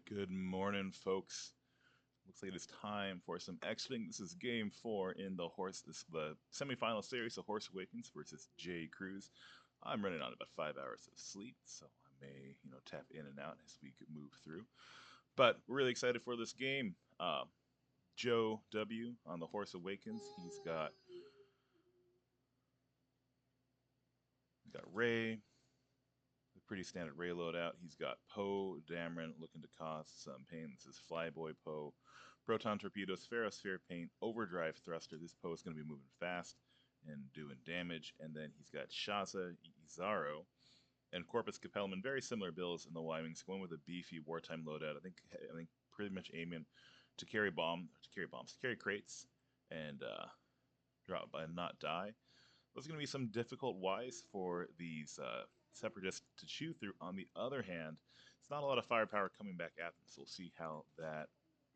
right, good morning, folks. Looks like it is time for some X-Wing. This is game 4 in the the semifinal series of Horse Awakens versus KREWZ. I'm running on about 5 hours of sleep, so I may, tap in and out as we could move through. But we're really excited for this game. Joe W on the Horse Awakens. He's got Ray, the pretty standard Ray loadout. He's got Poe Dameron looking to cause some pain. This is Flyboy Poe. Proton Torpedoes, Ferrosphere Paint, Overdrive Thruster. This Poe is going to be moving fast and doing damage. And then he's got Shaza Izaro and Corpus Capellman. Very similar builds in the Y-Wings, going with a beefy wartime loadout. I think pretty much aiming to carry crates and drop and not die. There's going to be some difficult Ys for these separatists to chew through. On the other hand, it's not a lot of firepower coming back at them, so we'll see how that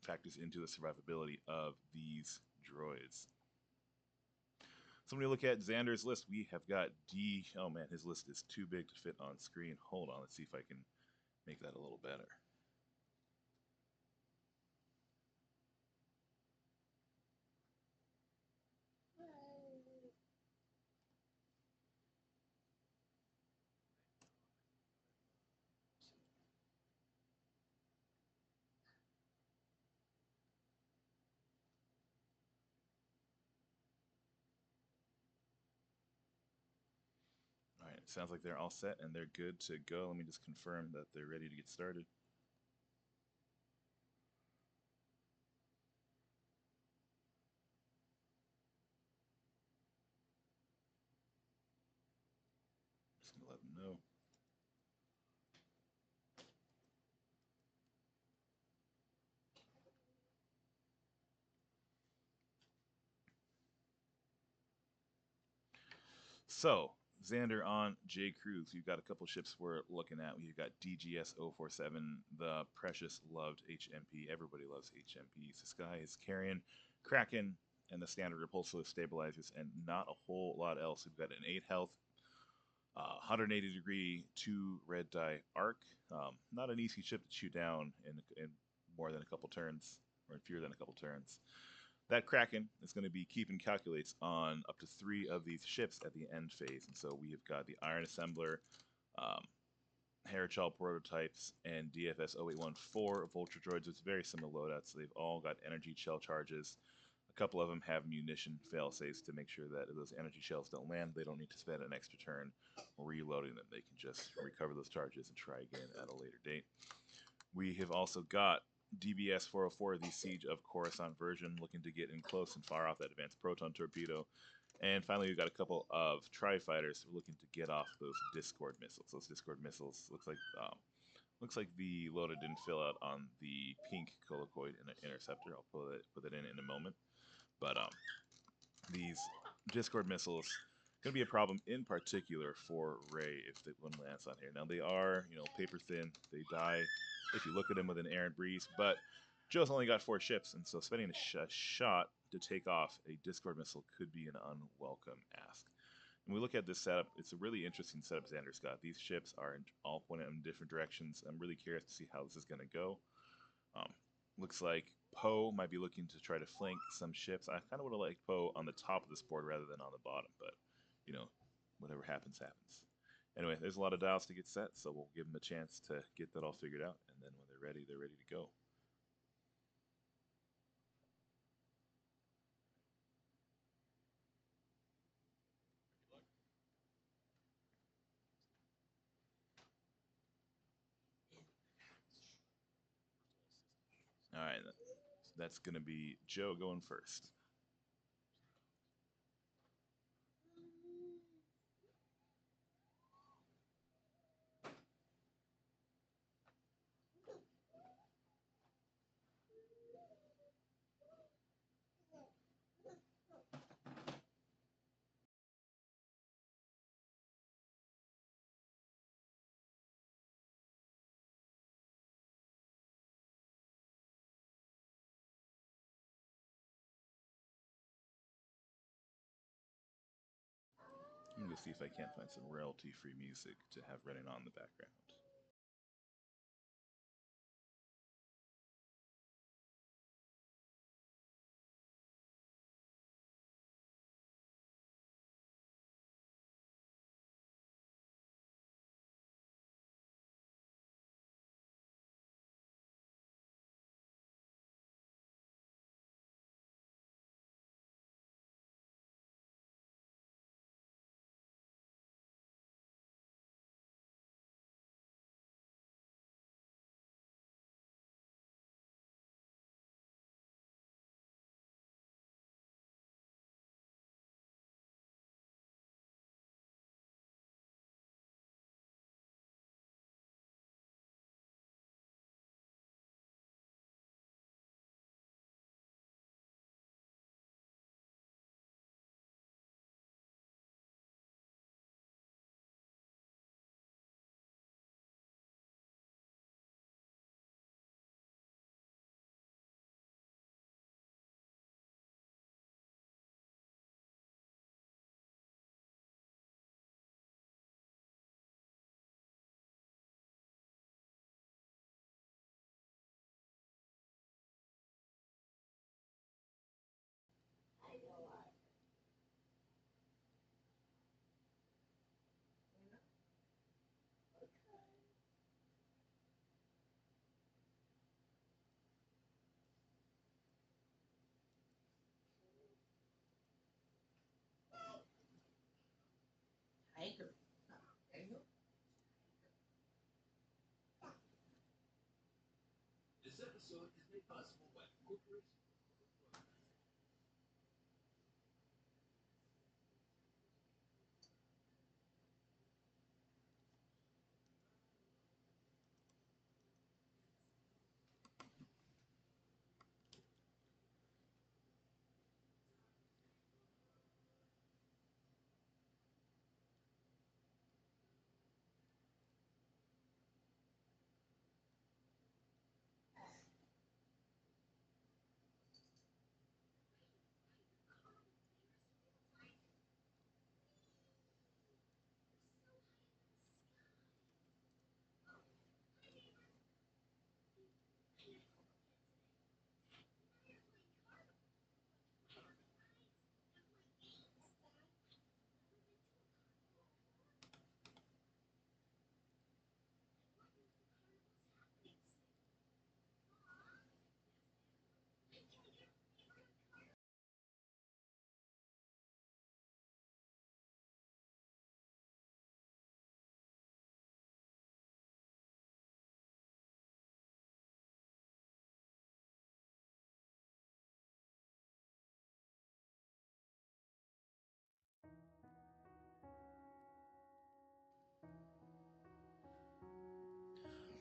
factors into the survivability of these droids. So when we look at Zander's list, we have got D. Oh man, his list is too big to fit on screen. Hold on, let's see if I can make that a little better. All right, it sounds like they're all set and they're good to go. Let me just confirm that they're ready to get started. Just gonna let them know. So, Zander on KREWZ. You've got a couple ships we're looking at. We've got DGS 047, the precious loved HMP. Everybody loves HMPs. This guy is carrying Kraken and the standard repulsive stabilizers and not a whole lot else. We've got an 8 health, 180 degree 2 red die arc. Not an easy ship to shoot down in more than a couple turns, or in fewer than a couple turns. That Kraken is going to be keeping calculates on up to 3 of these ships at the end phase. And so we have got the Iron Assembler, um, Harichal prototypes, and DFS 0814 Vulture droids with very similar loadouts. So they've all got energy shell charges. A couple of them have munition failsafes to make sure that if those energy shells don't land, they don't need to spend an extra turn reloading them. They can just recover those charges and try again at a later date. We have also got DBS 404, the Siege of Coruscant version, looking to get in close and far off that advanced proton torpedo. And finally, we've got a couple of tri-fighters looking to get off those Discord missiles. Those Discord missiles looks like the loader didn't fill out on the pink Colocoid interceptor. I'll put it in a moment. But these Discord missiles going to be a problem in particular for Ray if one lands on here. Now they are, paper thin. They die if you look at them with an air and breeze, but Joe's only got 4 ships, and so spending a shot to take off a Discord missile could be an unwelcome ask. When we look at this setup, it's a really interesting setup Xander's got. These ships are all pointed in different directions. I'm really curious to see how this is going to go. Looks like Poe might be looking to try to flank some ships. I kind of would have liked Poe on the top of this board rather than on the bottom, but, whatever happens, happens. Anyway, there's a lot of dials to get set, so we'll give them a chance to get that all figured out, and then when they're ready to go. All right, that's going to be Joe going first. I'm going to see if I can't find some royalty-free music to have running on in the background.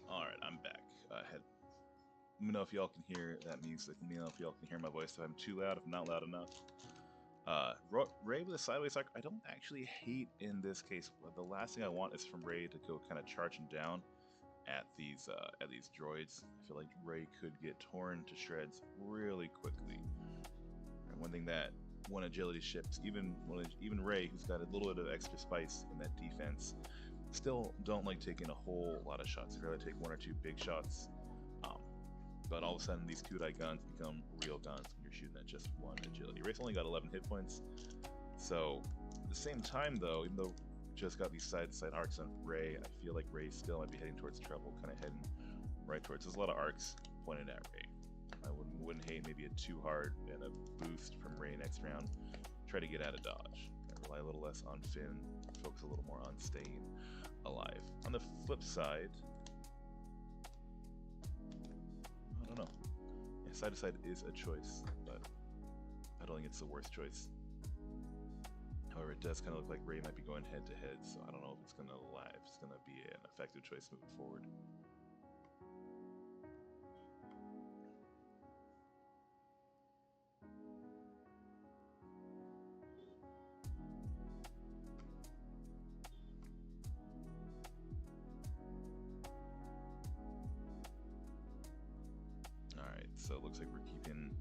All right, I'm back. Let me know if y'all can hear that music. Let me know if y'all can hear my voice. If I'm too loud, if I'm not loud enough. Ray with a sideways arc, I don't actually hate in this case. The last thing I want is from Ray to go kind of charging down at these droids. I feel like Ray could get torn to shreds really quickly. And one thing that one agility ships, even Ray, who's got a little bit of extra spice in that defense, still don't like taking a whole lot of shots. I'd rather take one or two big shots. But all of a sudden, these Kudai guns become real guns when you're shooting at just one agility. Ray's only got 11 hit points. So, at the same time, though, even though just got these side-to-side arcs on Ray, I feel like Ray still might be heading towards trouble, kind of heading right towards. There's a lot of arcs pointed at Ray. I wouldn't hate maybe a too hard and a boost from Ray next round. Try to get out of dodge. Rely a little less on Finn, focus a little more on staying alive. On the flip side, I don't know. Yeah, side to side is a choice, but I don't think it's the worst choice. However, it does kind of look like Ray might be going head to head, so I don't know if it's going to be an effective choice moving forward. Alright, so it looks like we're keeping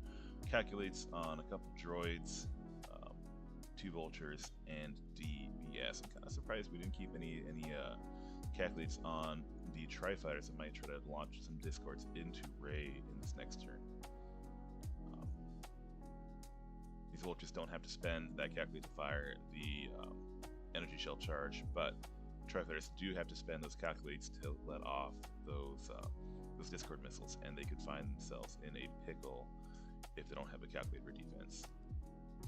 calculates on a couple droids, 2 vultures, and DBS. I'm kind of surprised we didn't keep any calculates on the tri-fighters that might try to launch some discords into Ray in this next turn. These vultures don't have to spend that calculate to fire the energy shell charge, but tri-fighters do have to spend those calculates to let off those discord missiles, and they could find themselves in a pickle if they don't have a calculate for defense.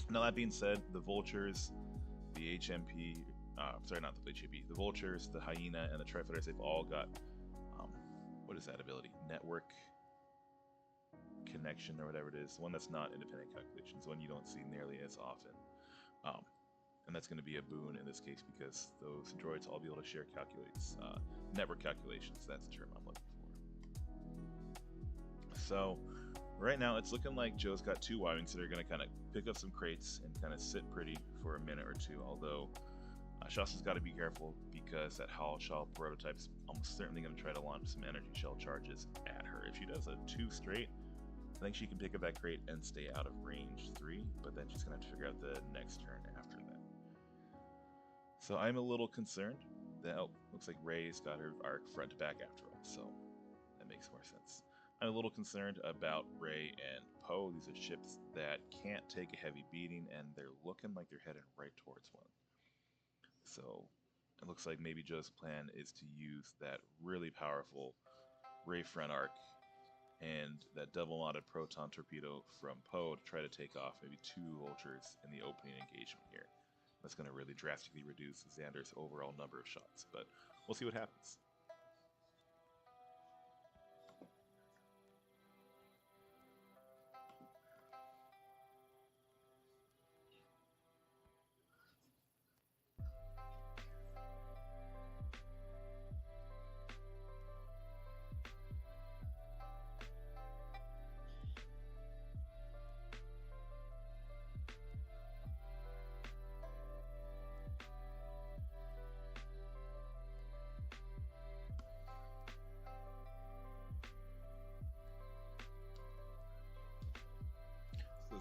Now that being said, the vultures, the HMP, sorry, not the HMP, the vultures, the hyena, and the tri-fighters, they've all got what is that ability? Network connection or whatever it is. The one that's not independent calculations, the one you don't see nearly as often. And that's going to be a boon in this case because those droids all be able to share calculates, network calculations. That's the term I'm looking for. So right now it's looking like Joe's got 2 Y-Wings that are going to kind of pick up some crates and kind of sit pretty for a minute or two, although Shasta's got to be careful because that Hall Shell prototype's almost certainly going to try to launch some energy shell charges at her. If she does a 2 straight, I think she can pick up that crate and stay out of range 3, but then she's going to have to figure out the next turn after that. So I'm a little concerned that, looks like Ray's got her arc front to back after all, so that makes more sense. I'm a little concerned about Ray and Poe. These are ships that can't take a heavy beating, and they're looking like they're heading right towards one. So it looks like maybe Joe's plan is to use that really powerful Ray front arc and that double-modded proton torpedo from Poe to try to take off maybe 2 vultures in the opening engagement here. That's going to really drastically reduce Zander's overall number of shots, but we'll see what happens.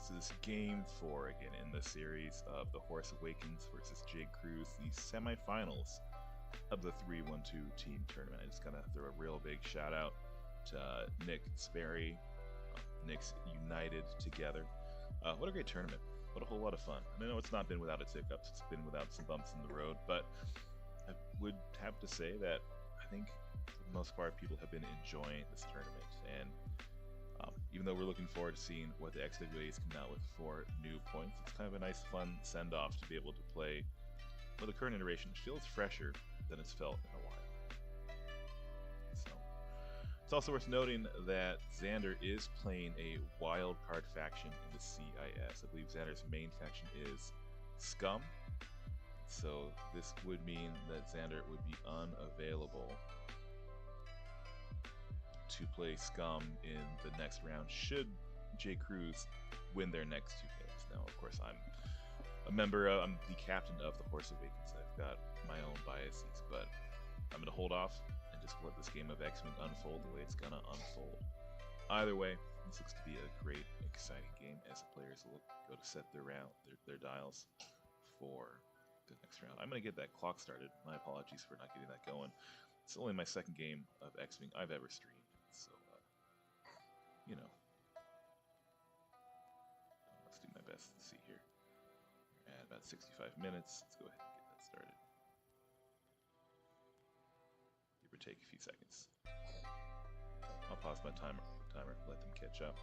this is game 4 again in the series of the Awakens versus KREWZ, the semifinals of the 3-1-2 team tournament. I just gotta throw a real big shout out to Nick Sperry, Nick's United Together. What a great tournament. What a whole lot of fun. And I know it's not been without its hiccups, it's been without some bumps in the road, but I would have to say that I think for the most part people have been enjoying this tournament. And even though we're looking forward to seeing what the XWA is coming out with for new points, it's kind of a nice fun send-off to be able to play with the current iteration, which feels fresher than it's felt in a while. So it's also worth noting that Zander is playing a wild card faction in the CIS. I believe Zander's main faction is Scum. So this would mean that Zander would be unavailable to play Scum in the next round should KREWZ win their next 2 games. Now, of course, I'm the captain of the Awakens. I've got my own biases, but I'm going to hold off and just let this game of X-Wing unfold the way it's going to unfold. Either way, this looks to be a great, exciting game as the players go to set their dials for the next round. I'm going to get that clock started. My apologies for not getting that going. It's only my second game of X-Wing I've ever streamed, so, you know. Let's do my best to see here. We're at about 65 minutes. Let's go ahead and get that started. Give or take a few seconds. I'll pause my timer, let them catch up.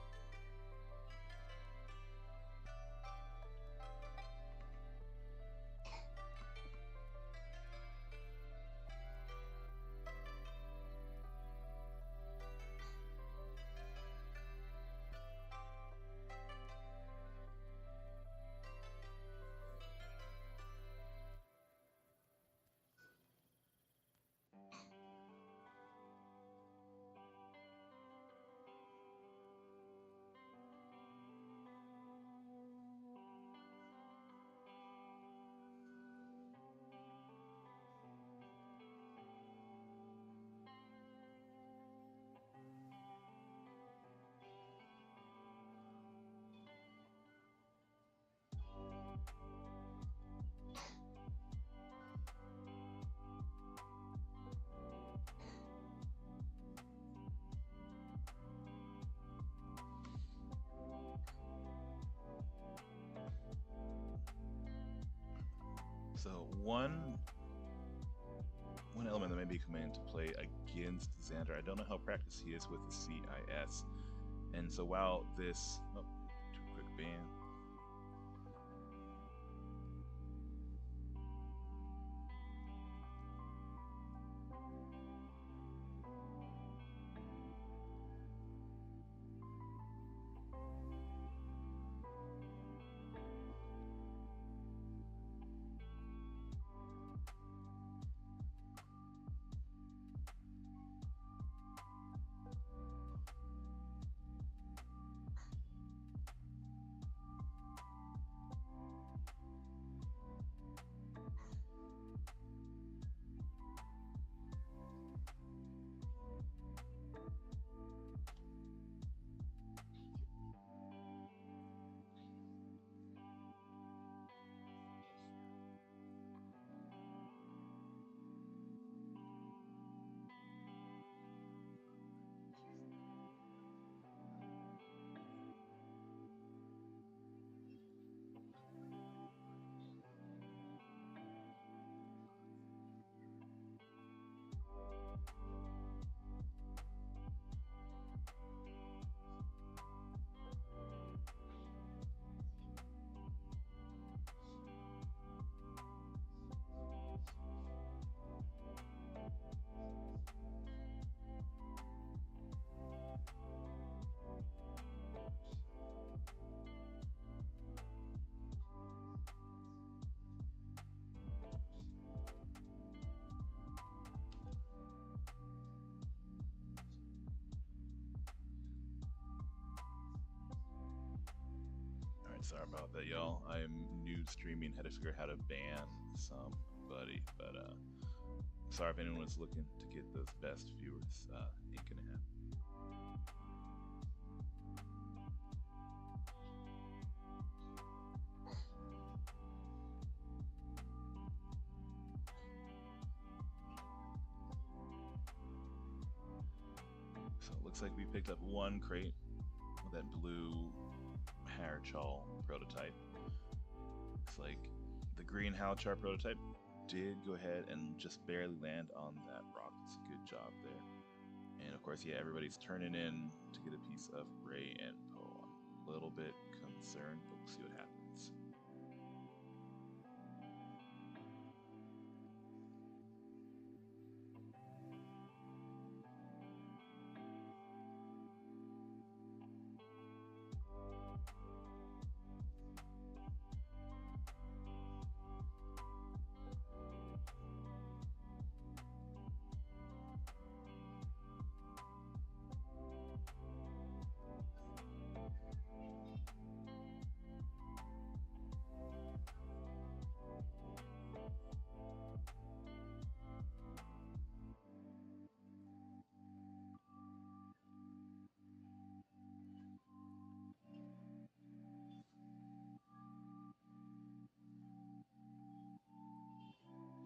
So one element that may be coming into play against Zander, I don't know how practiced he is with the CIS, and so while this, too quick ban. Sorry about that, y'all. I'm new streaming, had to figure out how to ban somebody, but sorry if anyone's looking to get those best viewers. Ain't gonna happen. looks like we picked up one crate with that blue Harachal prototype. Looks like the green Harachal prototype did go ahead and just barely land on that rock. It's a good job there. And of course, yeah, everybody's turning in to get a piece of Ray and Poe. I'm a little bit concerned, but we'll see what happens.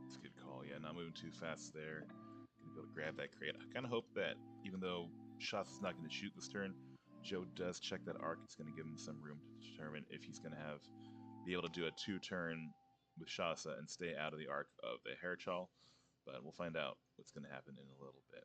It's a good call. Yeah, not moving too fast there. Gonna be able to grab that crate. I kind of hope that even though Shot's not going to shoot this turn, Joe does check that arc. It's going to give him some room to determine if he's going to be able to do a 2-turn with Shasa and stay out of the arc of the Harachal. But we'll find out what's going to happen in a little bit.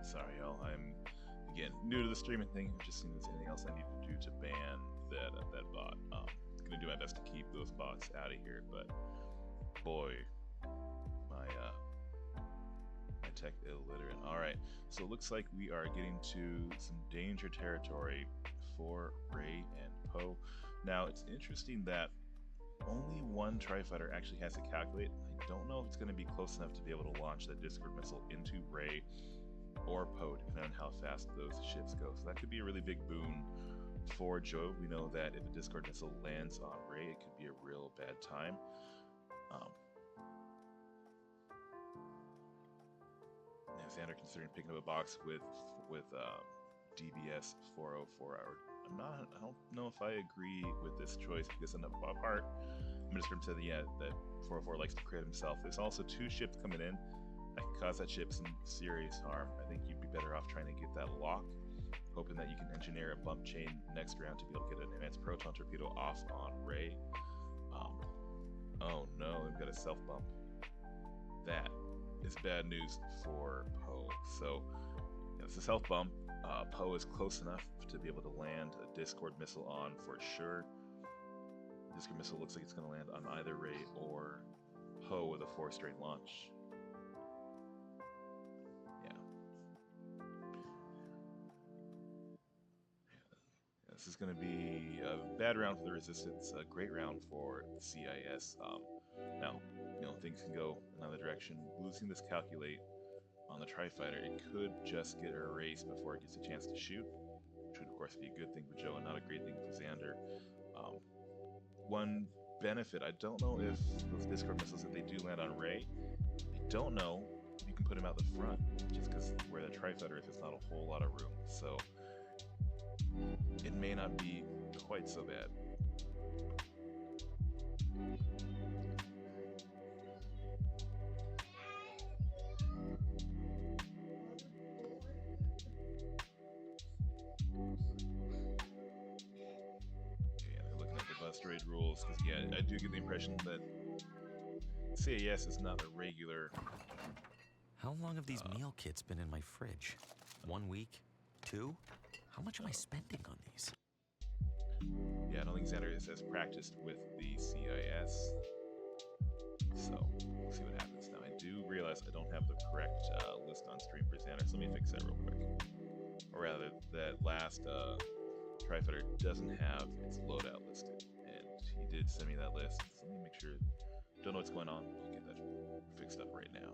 Sorry, y'all. I'm again new to the streaming thing. I've just seen if there's anything else I need to do to ban that bot. Gonna do my best to keep those bots out of here, but boy, my tech illiterate. All right, so it looks like we are getting to some danger territory for Ray and Poe. Now it's interesting that only one Tri-Fighter actually has to calculate. I don't know if it's going to be close enough to be able to launch that Discord missile into Ray or Poe, depending on how fast those ships go. So that could be a really big boon for Joe. We know that if a Discord missile lands on Ray, it could be a real bad time. Now, Zander considering picking up a box with DBS 404 hour. I don't know if I agree with this choice because on the part, I'm just going to say that, yeah, that 404 likes to crit himself. There's also 2 ships coming in that can cause that ship some serious harm. I think you'd be better off trying to get that lock, hoping that you can engineer a bump chain next round to be able to get an advanced proton torpedo off on Ray. Oh no, we've got a self bump. That is bad news for Poe. So yeah, it's a self bump. Poe is close enough to be able to land a Discord missile on for sure. Discord missile looks like it's going to land on either Ray or Poe with a 4-straight launch. This is going to be a bad round for the Resistance, a great round for the CIS. Now, things can go another direction. Losing this calculate on the Tri-Fighter, it could just get erased before it gets a chance to shoot, which would of course, be a good thing for Joe and not a great thing for Zander. Um, one benefit, I don't know if those Discord missiles, if they do land on Ray, I don't know if you can put him out the front, just because where the Tri-Fighter is, there's not a whole lot of room. So it may not be quite so bad. Droid rules, because yeah, I do get the impression that CAS is not a regular. How long have these meal kits been in my fridge? 1 week? 2? How much am I spending on these? Yeah, I don't think Zander has practiced with the CIS, so we'll see what happens. Now, I do realize I don't have the correct list on stream for Zander, so let me fix that real quick. Or rather, that last Tri-Fighter doesn't have its loadout listed. He did send me that list, so let me make sure. Don't know what's going on. I'll get that fixed up right now.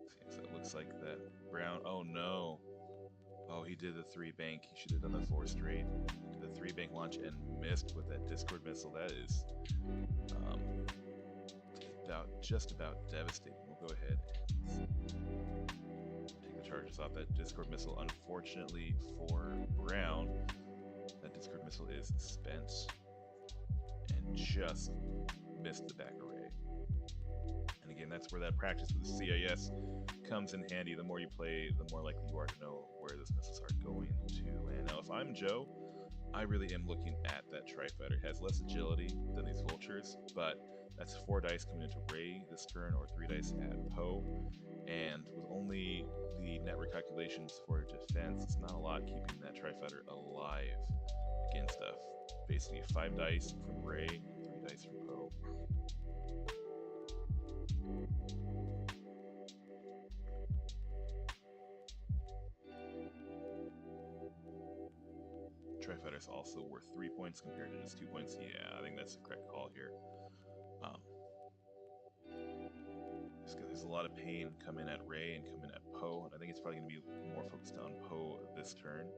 See, so it looks like that Brown. Oh no! Oh, he did the 3-bank. He should have done the 4 straight. He did the 3-bank launch and missed with that Discord missile. That is just about devastating. We'll go ahead and take the charges off that Discord missile. Unfortunately for Brown, that Discord missile is spent and just missed the back array. And again, that's where that practice with the CIS comes in handy. The more you play, the more likely you are to know where those missiles are going to land. Now, if I'm Joe, I really am looking at that Tri-Fighter. It has less agility than these Vultures, but that's 4 dice coming into Ray this turn, or 3 dice at Poe. And with only the net recalculations for defense, it's not a lot keeping that Tri-Fighter alive against basically 5 dice from Ray, 3 dice from Poe. Tri-Fighter's also worth 3 points compared to just 2 points. Yeah, I think that's the correct call here. Just because there's a lot of pain coming at Ray and coming at Poe, and I think it's probably going to be more focused on Poe this turn.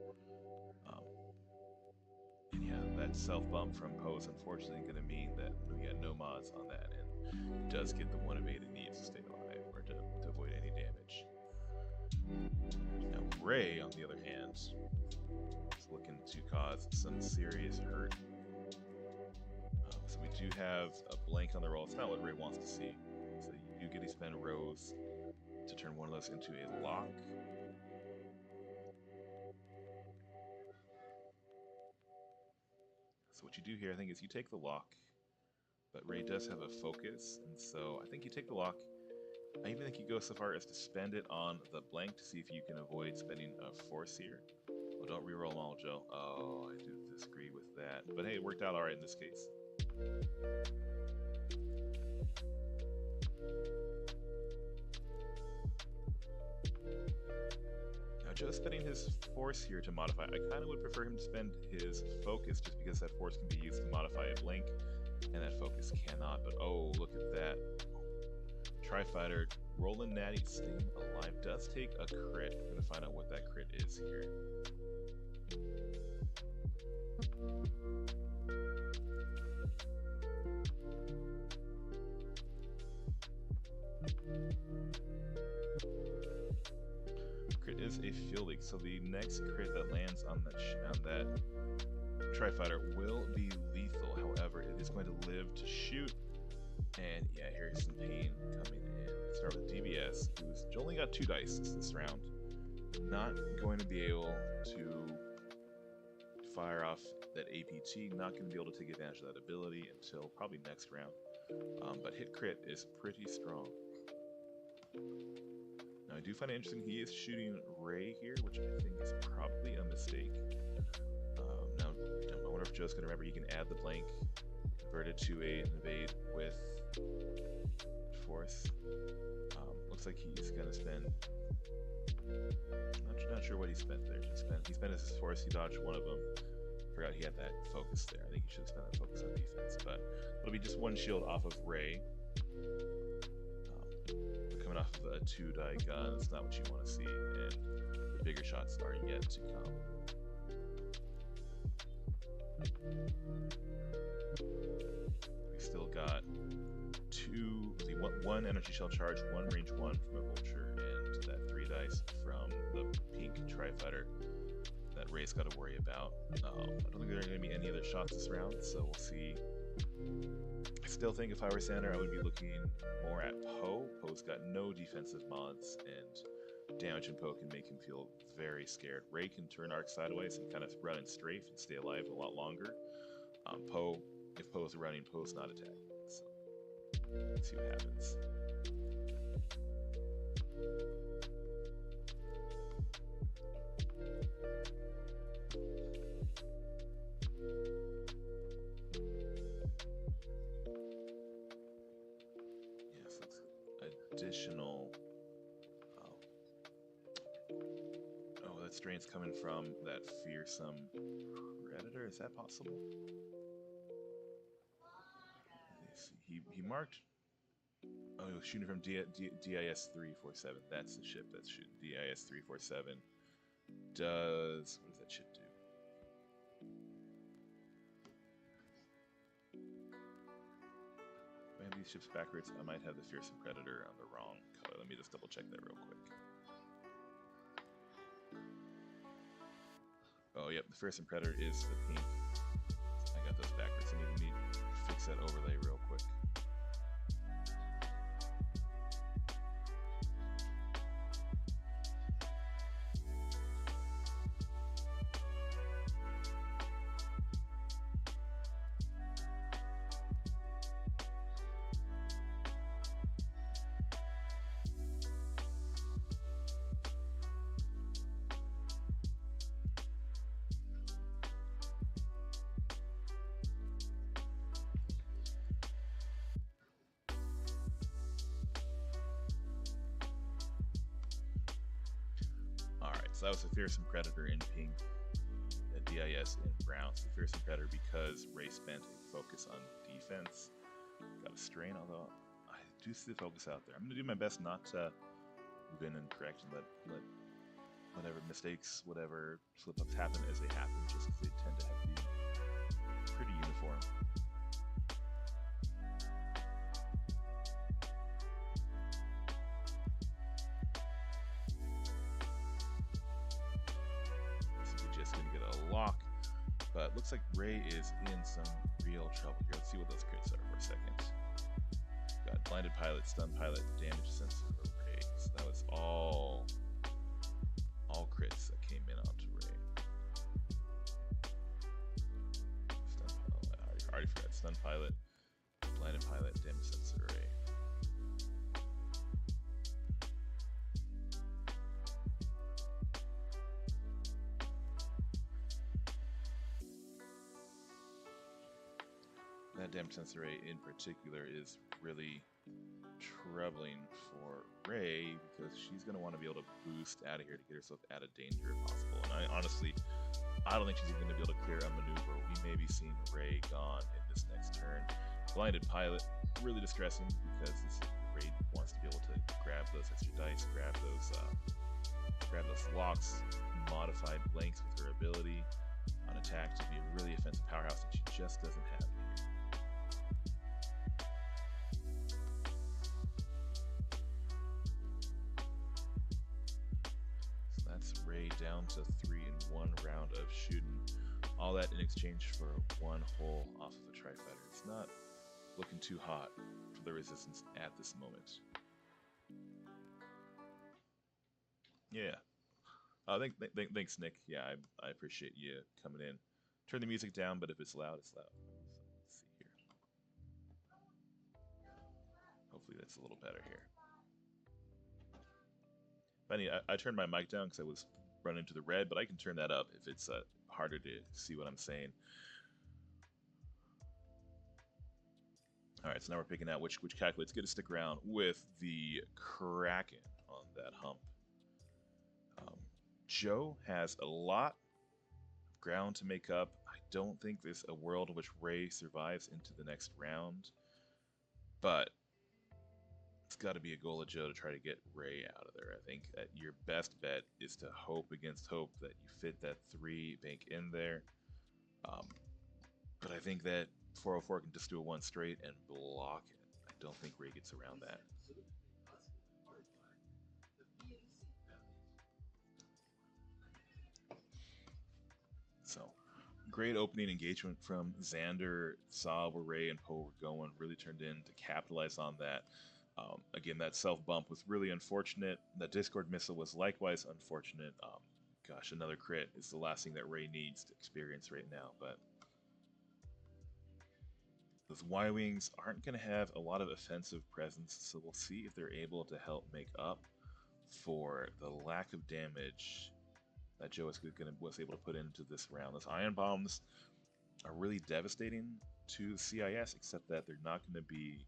And yeah, that self-bump from Poe is unfortunately going to mean that we got no mods on that, and does get the 1 evade it needs to stay alive, or to avoid any damage. Now Ray, on the other hand, is looking to cause some serious hurt. So we do have a blank on the roll. It's not what Ray wants to see. So you get to spend Rose to turn one of those into a lock. So what you do here, I think, is you take the lock, but Ray does have a focus, and so I think you take the lock. I even think you go so far as to spend it on the blank to see if you can avoid spending a force here. Well, don't reroll them all, Joe. Oh, I do disagree with that. But hey, it worked out all right in this case. Now, Joe's spending his force here to modify. I kind of would prefer him to spend his focus, just because that force can be used to modify a blink, and that focus cannot. But oh, look at that. Tri-Fighter, rolling natty, staying alive, does take a crit. We're going to find out what that crit is here. Crit is a field leak, so the next crit that lands on that Tri-Fighter will be lethal. However, it is going to live to shoot. And yeah, here's some pain coming in. Start with DBS, who's only got 2 dice this round. Not going to be able to fire off that APT, not going to be able to take advantage of that ability until probably next round. But hit crit is pretty strong. Now I do find it interesting, he is shooting Ray here, which I think is probably a mistake. Now, I wonder if Joe's going to remember he can add the blank, convert it to an evade with force. Looks like he's going to spend, not sure what he spent there. He spent his force, he dodged one of them. Forgot he had that focus there. I think he should have spent that focus on defense, but it'll be just one shield off of Ray. Coming off of a 2-die gun, it's not what you want to see, and the bigger shots are yet to come. We still got one energy shell charge, one range 1 from a vulture, and that 3 dice from the pink tri-fighter that Ray's got to worry about. I don't think there are going to be any other shots this round, so we'll see. I still think if I were Zander, I would be looking more at Poe. Poe's got no defensive mods, and damage in Poe can make him feel very scared. Ray can turn arc sideways and kind of run and strafe and stay alive a lot longer. Poe, if Poe's running, Poe's not attacking. So let's see what happens. Yes, that's additional. Oh, that strain's coming from that fearsome predator. Is that possible? He marked. Oh, he was shooting from DIS 347. That's the ship that's shooting. DIS 347 does. What does that ship do? I have these ships backwards. I might have the fearsome predator on the wrong color. Let me just double check that real quick. Oh, yep, the fearsome predator is the pink. I got those backwards. I need to fix that overlay real quick. So that was the fearsome predator in pink, the DIS in brown. So the fearsome predator because Ray spent a focus on defense. Got a strain, although I do see the focus out there. I'm gonna do my best not to move in and correct and let whatever mistakes, whatever slip-ups happen as they happen, just because they tend to have to be pretty uniform. Lock, but looks like Ray is in some real trouble here. Let's see what those crits are for a second. Got blinded pilot, stun pilot, damage sensor for Ray. So that was all crits that came in onto Ray. Stun pilot, I already forgot. Stun pilot, blinded pilot, damage sensor Ray. That damage sensor Ray in particular is really troubling for Ray because she's going to want to be able to boost out of here to get herself out of danger if possible. And I don't think she's even going to be able to clear a maneuver. We may be seeing Ray gone in this next turn. Blinded pilot, really distressing because Ray wants to be able to grab those extra dice, grab those locks, modified blanks with her ability on attack to be a really offensive powerhouse that she just doesn't have. Down to 3 in 1 round of shooting. All that in exchange for 1 hole off of a tri-fighter. It's not looking too hot for the resistance at this moment. Yeah. Thanks, Nick. Yeah, I appreciate you coming in. Turn the music down, but if it's loud, it's loud. So let's see here. Hopefully that's a little better here. Funny, I turned my mic down because I was run into the red, but I can turn that up if it's harder to see what I'm saying. All right, so now we're picking out which calculates. Get to stick around with the Kraken on that hump. Joe has a lot of ground to make up. I don't think there's a world in which Ray survives into the next round, but it's got to be a goal of Joe to try to get Ray out of there. I think that your best bet is to hope against hope that you fit that 3 bank in there. Um, but I think that 404 can just do a 1 straight and block it. I don't think Ray gets around that. So, great opening engagement from Zander. Saw where Ray and Poe were going, really turned in to capitalize on that. Again, that self bump was really unfortunate. That Discord missile was likewise unfortunate. Gosh, another crit is the last thing that Ray needs to experience right now. But those Y Wings aren't going to have a lot of offensive presence, so we'll see if they're able to help make up for the lack of damage that Joe was able to put into this round. Those ion bombs are really devastating to CIS, except that they're not going to be.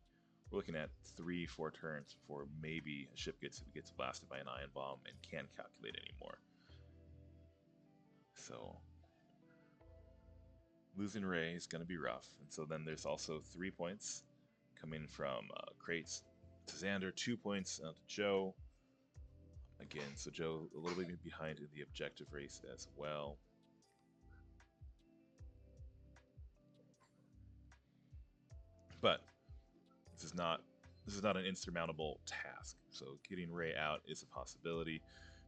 We're looking at 3-4 turns before maybe a ship gets blasted by an ion bomb and can't calculate anymore. So losing Ray is going to be rough. And so then there's also 3 points coming from KREWZ to Zander, 2 points to Joe. Again, so Joe a little bit behind in the objective race as well. But this is not an insurmountable task. So getting Ray out is a possibility.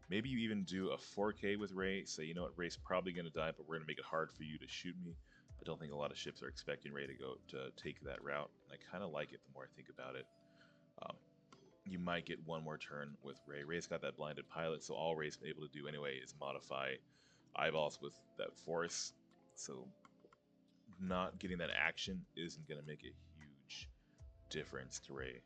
Maybe you even do a 4K with Ray. Say, you know what, Ray's probably going to die, but we're going to make it hard for you to shoot me. I don't think a lot of ships are expecting Ray to take that route, and I kind of like it the more I think about it. You might get one more turn with Ray. Ray's got that blinded pilot, so all Ray's been able to do anyway is modify eyeballs with that force. So not getting that action isn't going to make a huge difference to Ray.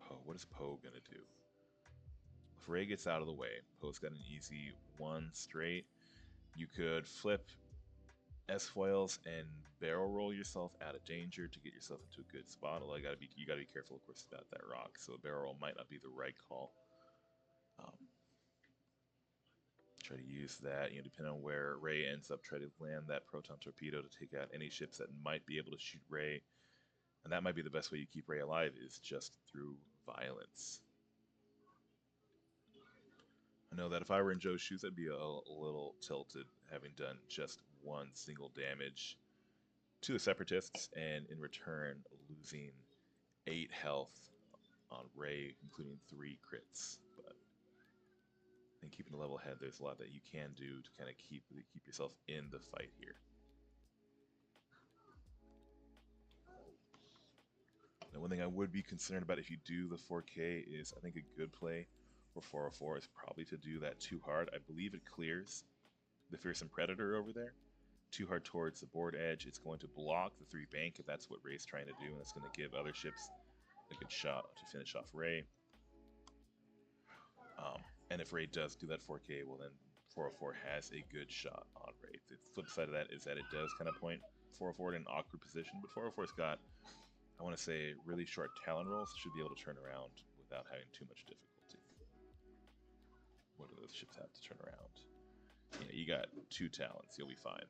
Poe, what is Poe going to do? If Ray gets out of the way, Poe's got an easy 1 straight. You could flip S-foils and barrel roll yourself out of danger to get yourself into a good spot. Although you gotta be careful, of course, about that rock. So a barrel roll might not be the right call. Try to use that, depending on where Ray ends up, try to land that proton torpedo to take out any ships that might be able to shoot Ray. And that might be the best way you keep Ray alive, is just through violence. I know that if I were in Joe's shoes, I'd be a little tilted, having done just 1 single damage to the Separatists, and in return losing 8 health on Ray, including 3 crits. But I think keeping a level head, there's a lot that you can do to kind of keep yourself in the fight here. Now, one thing I would be concerned about if you do the 4K is, I think a good play for 404 is probably to do that too hard. I believe it clears the Fearsome Predator over there. Too hard towards the board edge. It's going to block the 3 bank if that's what Ray's trying to do, and it's going to give other ships a good shot to finish off Ray. And if Ray does do that 4K, well then 404 has a good shot on Ray. The flip side of that is that it does kind of point 404 in an awkward position, but 404's got, I want to say, really short Talon rolls, should be able to turn around without having too much difficulty. What do those ships have to turn around? Yeah, you got 2 Talons, you'll be fine.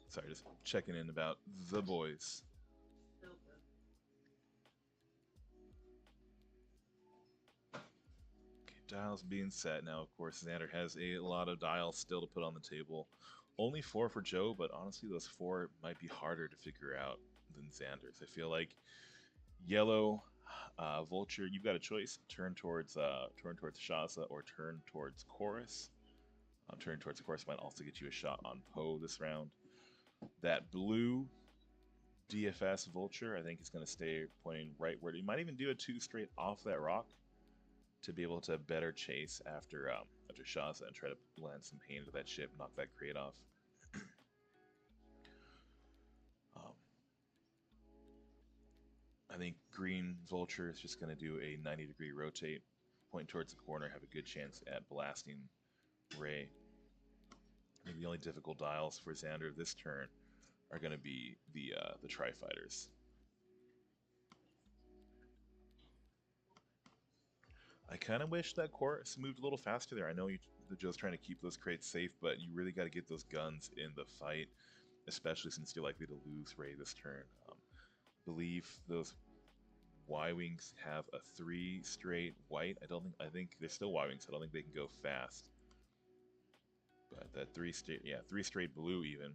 Sorry, just checking in about the boys. Okay, dials being set now. Of course, Zander has a lot of dials still to put on the table. Only 4 for Joe, but honestly, those 4 might be harder to figure out than Zander's. I feel like yellow, Vulture, you've got a choice. Turn towards Shaza or turn towards Chorus. Turn towards Chorus might also get you a shot on Poe this round. That blue DFS Vulture, I think, is going to stay pointing right where you might even do a 2 straight off that rock to be able to better chase after Shaza and try to land some pain into that ship, knock that crate off. I think green Vulture is just going to do a 90-degree rotate, point towards the corner, have a good chance at blasting Ray. I think the only difficult dials for Zander this turn are going to be the Tri-Fighters. I kind of wish that course moved a little faster there. I know the Joe's trying to keep those crates safe, but you really got to get those guns in the fight, especially since you're likely to lose Ray this turn. Believe those Y-Wings have a 3 straight white. I think they're still Y-Wings. I don't think they can go fast. But that 3 straight blue even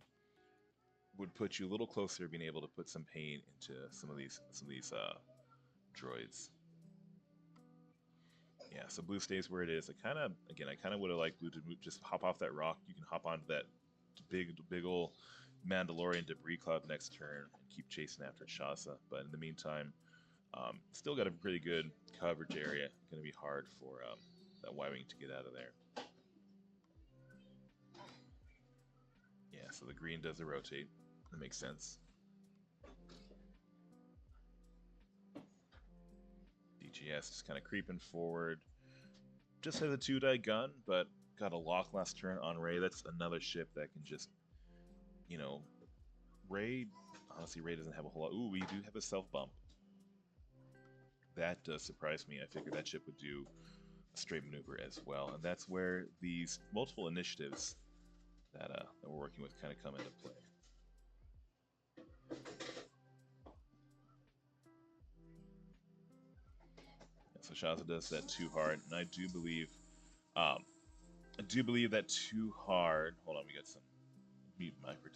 would put you a little closer to being able to put some pain into some of these droids. Yeah, so blue stays where it is. I kind of would have liked blue to move, just hop off that rock. You can hop onto that big old Mandalorian debris cloud next turn and keep chasing after Shaza. But in the meantime, still got a pretty good coverage area. Going to be hard for that Y-Wing to get out of there. Yeah, so the green does a rotate. That makes sense. DGS just kind of creeping forward. Just has a 2-die gun, but got a lock last turn on Ray. That's another ship that can just, you know, Ray. Honestly, Ray doesn't have a whole lot. Ooh, we do have a self bump. That does surprise me. I figured that ship would do a straight maneuver as well, and that's where these multiple initiatives that we're working with kind of come into play. So Shaza does that too hard, and I do believe that too hard. Hold on, we got some mute micro.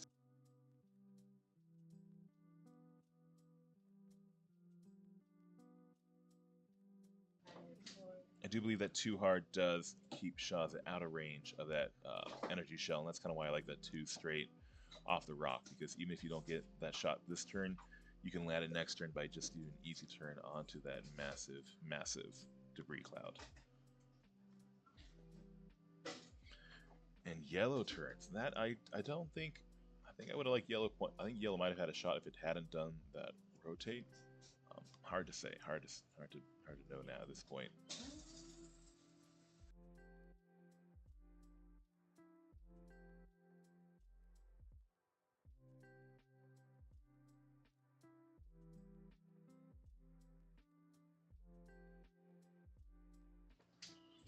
I do believe that too hard does keep Shaza out of range of that energy shell, and that's kind of why I like that 2 straight off the rock, because even if you don't get that shot this turn, you can land it next turn by just doing an easy turn onto that massive debris cloud. And yellow turns. That I don't think. I think I would have liked yellow. I think yellow might have had a shot if it hadn't done that rotate. Hard to say. Hard to know now at this point.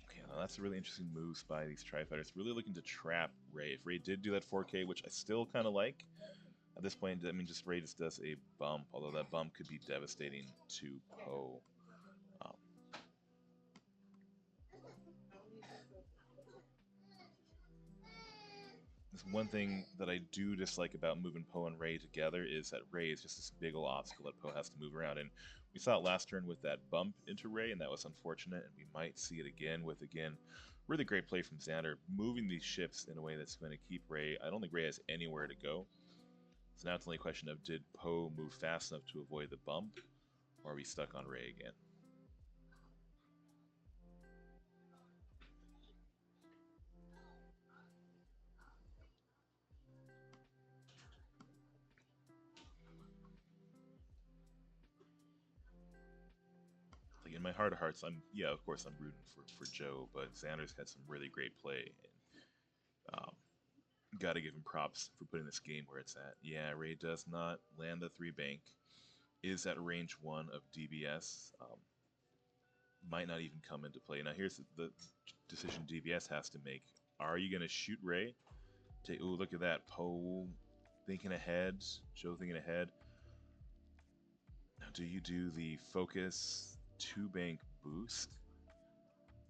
Okay, now that's a really interesting moves by these Tri-Fighters. Really looking to trap Ray. If Ray did do that 4K, which I still kind of like, at this point, I mean, just Ray just does a bump, although that bump could be devastating to Poe. This one thing that I do dislike about moving Poe and Ray together is that Ray is just this big ol' obstacle that Poe has to move around. And we saw it last turn with that bump into Ray, and that was unfortunate. And we might see it again with, really great play from Zander, moving these ships in a way that's going to keep Ray. I don't think Ray has anywhere to go. So now it's only a question of, did Poe move fast enough to avoid the bump, or are we stuck on Ray again? Like in my heart of hearts, of course I'm rooting for Joe, but Zander's had some really great play. And, got to give him props for putting this game where it's at. Yeah, Ray does not land the 3 bank. Is at range 1 of DBS. Might not even come into play. Now here's the decision DBS has to make. Are you going to shoot Ray? Oh, look at that. Poe thinking ahead. Joe thinking ahead. Now do you do the focus 2 bank boost?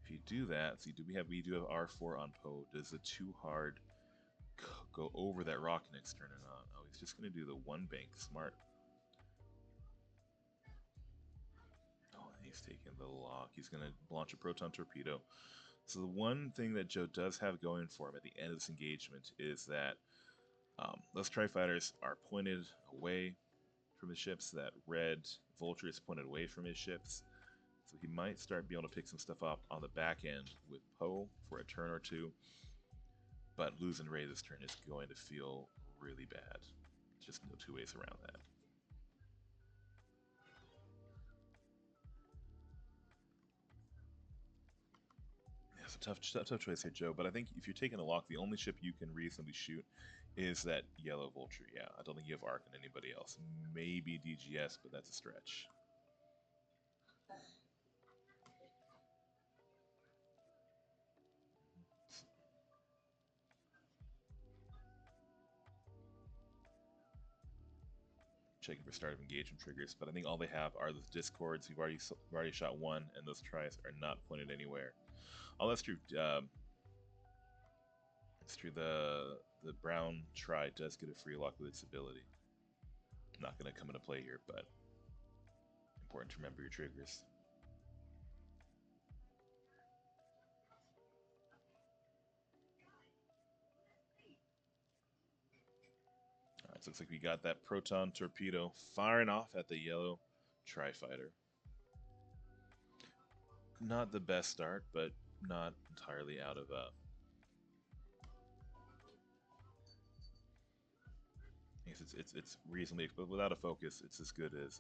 If you do that, see, we do have R4 on Poe. Does the 2 hard go over that rock next turn or not? Oh, he's just going to do the 1 bank. Smart. Oh, he's taking the lock. He's going to launch a proton torpedo. So the one thing that Joe does have going for him at the end of this engagement is that those Tri-Fighters are pointed away from his ships. That red Vulture is pointed away from his ships. So he might start being able to pick some stuff up on the back end with Poe for a turn or 2. But losing Ray this turn is going to feel really bad. Just no 2 ways around that. It's a tough choice here, Joe. But I think if you're taking a lock, the only ship you can reasonably shoot is that yellow vulture. Yeah, I don't think you have Arc on anybody else. Maybe DGS, but that's a stretch. Checking for start of engagement triggers, but I think all they have are the discords. We've already shot one, and those tries are not pointed anywhere. Oh, that's true. It's true. The brown try does get a free lock with its ability. Not going to come into play here, but important to remember your triggers. All right, so looks like we got that proton torpedo firing off at the yellow tri-fighter. Not the best start, but not entirely out of I guess it's reasonably, but without a focus, it's as good as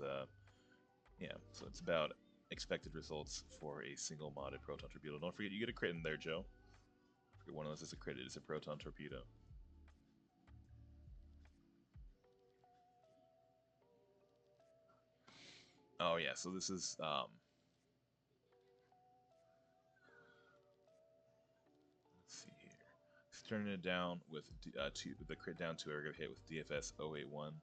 yeah. So it's about expected results for a single modded proton torpedo. Don't forget you get a crit in there, Joe. Forget one of those is a crit. It is a proton torpedo. Oh yeah, so this is let's see here. He's turning it down with the crit down to are gonna hit with DFS 081.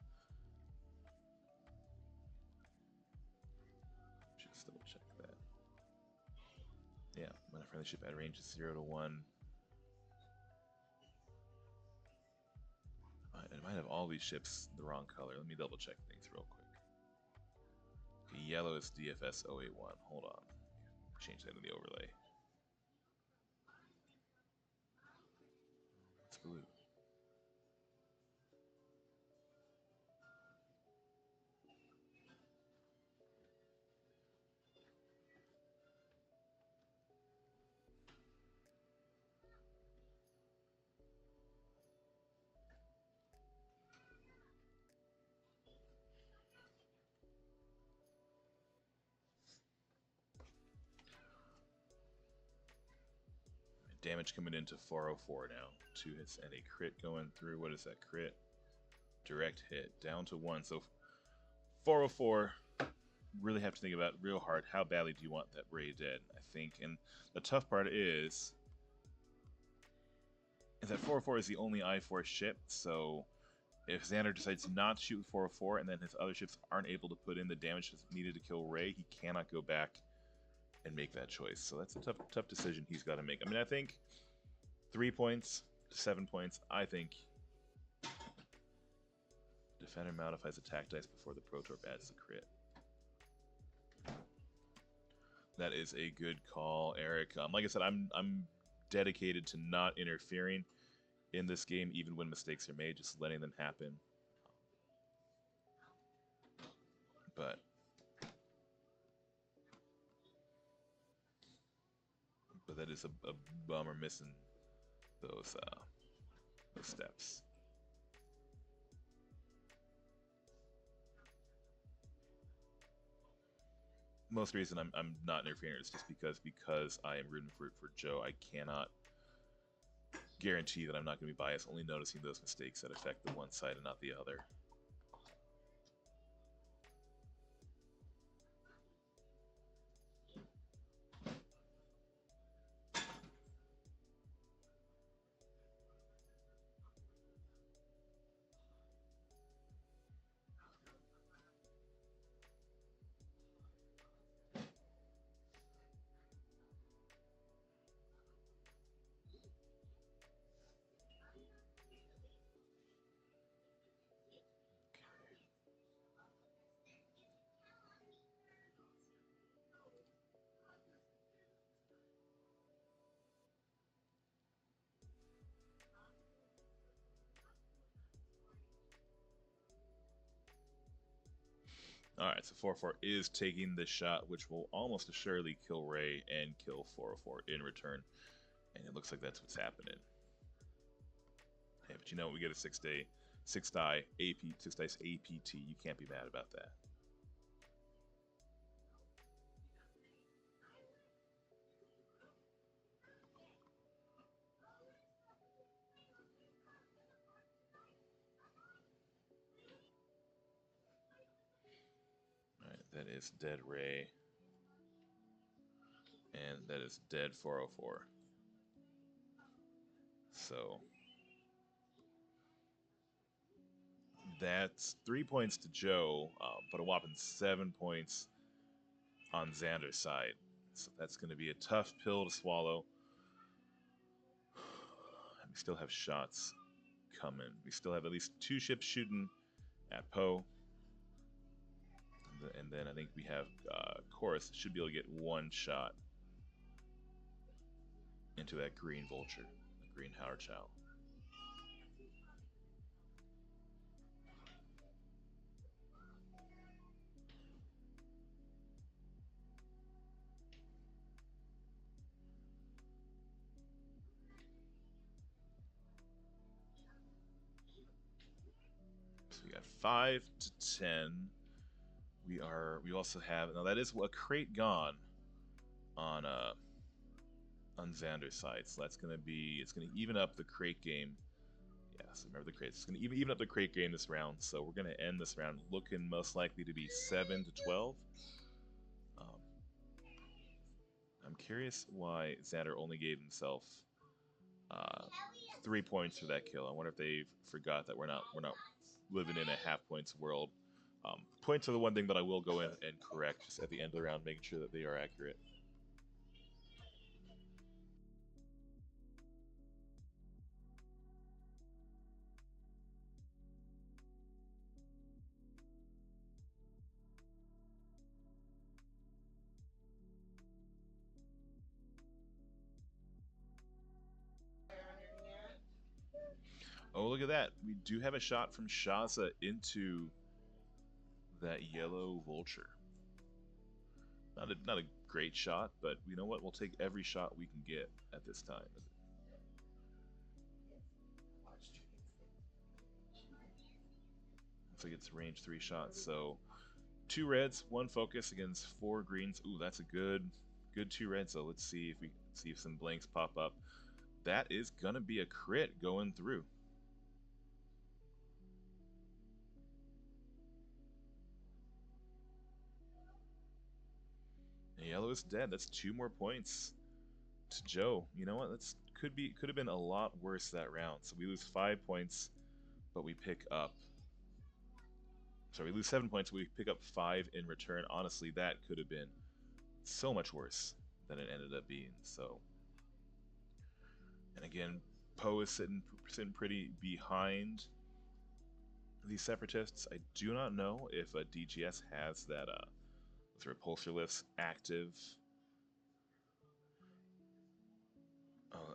Just double check that. Yeah, when a friendly ship at range is 0 to 1. I might have all these ships the wrong color. Let me double check things real quick. Okay, yellow is DFS 081. Hold on. Change that in the overlay. It's blue. Damage coming into 404 now. 2 hits and a crit going through. What is that crit? Direct hit. Down to 1. So 404, really have to think about real hard how badly do you want that Ray dead, I think. And the tough part is that 404 is the only I-4 ship, so if Zander decides not to shoot with 404 and then his other ships aren't able to put in the damage that's needed to kill Ray, he cannot go back and make that choice. So that's a tough decision he's got to make. I mean, I think 3 points to 7 points, I think Defender modifies attack dice before the Protorp adds the crit. That is a good call, Eric. Like I said, I'm dedicated to not interfering in this game, even when mistakes are made, just letting them happen. But that is a bummer missing those steps. Most reason I'm not interfering is just because I am rooting for Joe. I cannot guarantee that I'm not going to be biased, only noticing those mistakes that affect the one side and not the other. Alright, so 404 is taking the shot, which will almost assuredly kill Ray and kill 404 in return. And it looks like that's what's happening. Hey, but you know, we get a 6-die AP, 6 dice APT. You can't be mad about that. That is Dead Ray. And that is Dead 404. So that's 3 points to Joe, but a whopping 7 points on Zander's side. So that's going to be a tough pill to swallow. We still have shots coming. We still have at least 2 ships shooting at Poe. And then I think we have Chorus should be able to get 1 shot into that green vulture, the green Howard Chow. So we got 5 to 10. We also have now that is a crate gone on Xander's side, so it's gonna even up the crate game. Yeah, so remember the crates. It's gonna even up the crate game this round. So we're gonna end this round looking most likely to be 7 to 12. Um, I'm curious why Xander only gave himself uh, 3 points for that kill. I wonder if they forgot that we're not living in a half points world. Points are the one thing that I will go in and correct just at the end of the round, making sure that they are accurate. Oh, look at that. We do have a shot from Shaza into that yellow vulture. Not a great shot, but you know what? We'll take every shot we can get at this time. Looks like it's range 3 shots. So 2 reds, 1 focus against 4 greens. Ooh, that's a good 2 reds. So let's see if some blanks pop up. That is gonna be a crit going through. And yellow is dead. That's 2 more points to Joe. You know what? That's could have been a lot worse that round. So we lose 5 points, but we pick up. Sorry, we lose 7 points, but we pick up 5 in return. Honestly, that could have been so much worse than it ended up being. So, and again, Poe is sitting pretty behind these separatists. I do not know if a DGS has that repulsor lifts active. Uh,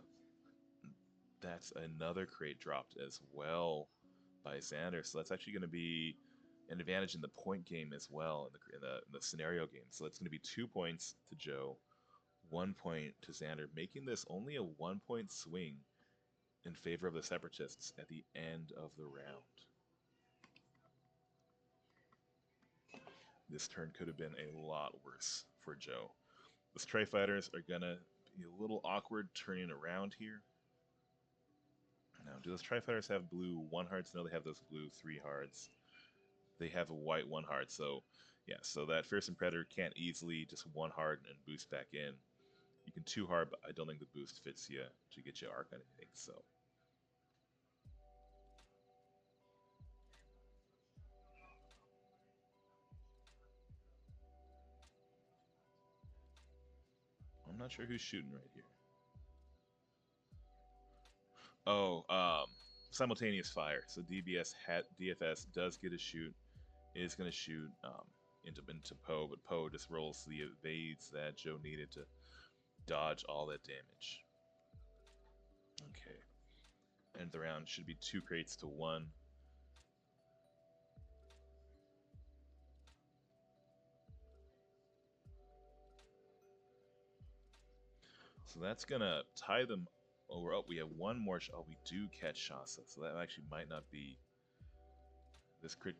that's another crate dropped as well by Zander. So that's actually going to be an advantage in the point game as well in the scenario game. So that's going to be 2 points to Joe, 1 point to Zander, making this only a 1-point swing in favor of the separatists at the end of the round. This turn could have been a lot worse for Joe. The Stray Fighters are gonna be a little awkward turning around here. Now, do those Stray Fighters have blue 1 hearts? No, they have those blue 3 hearts. They have a white 1 heart, so yeah, so that Fearsome Predator can't easily just 1 heart and boost back in. You can 2 heart, but I don't think the boost fits you to get you arc on anything, so. I'm not sure who's shooting right here. Oh, simultaneous fire. So DFS does get a shoot. It is going to shoot into Poe, but Poe just rolls the evades that Joe needed to dodge all that damage. Okay. End of the round should be 2 crates to 1. So that's gonna tie them over. Oh, we have 1 more. Oh, we do catch Shasa, so that actually might not be this crit.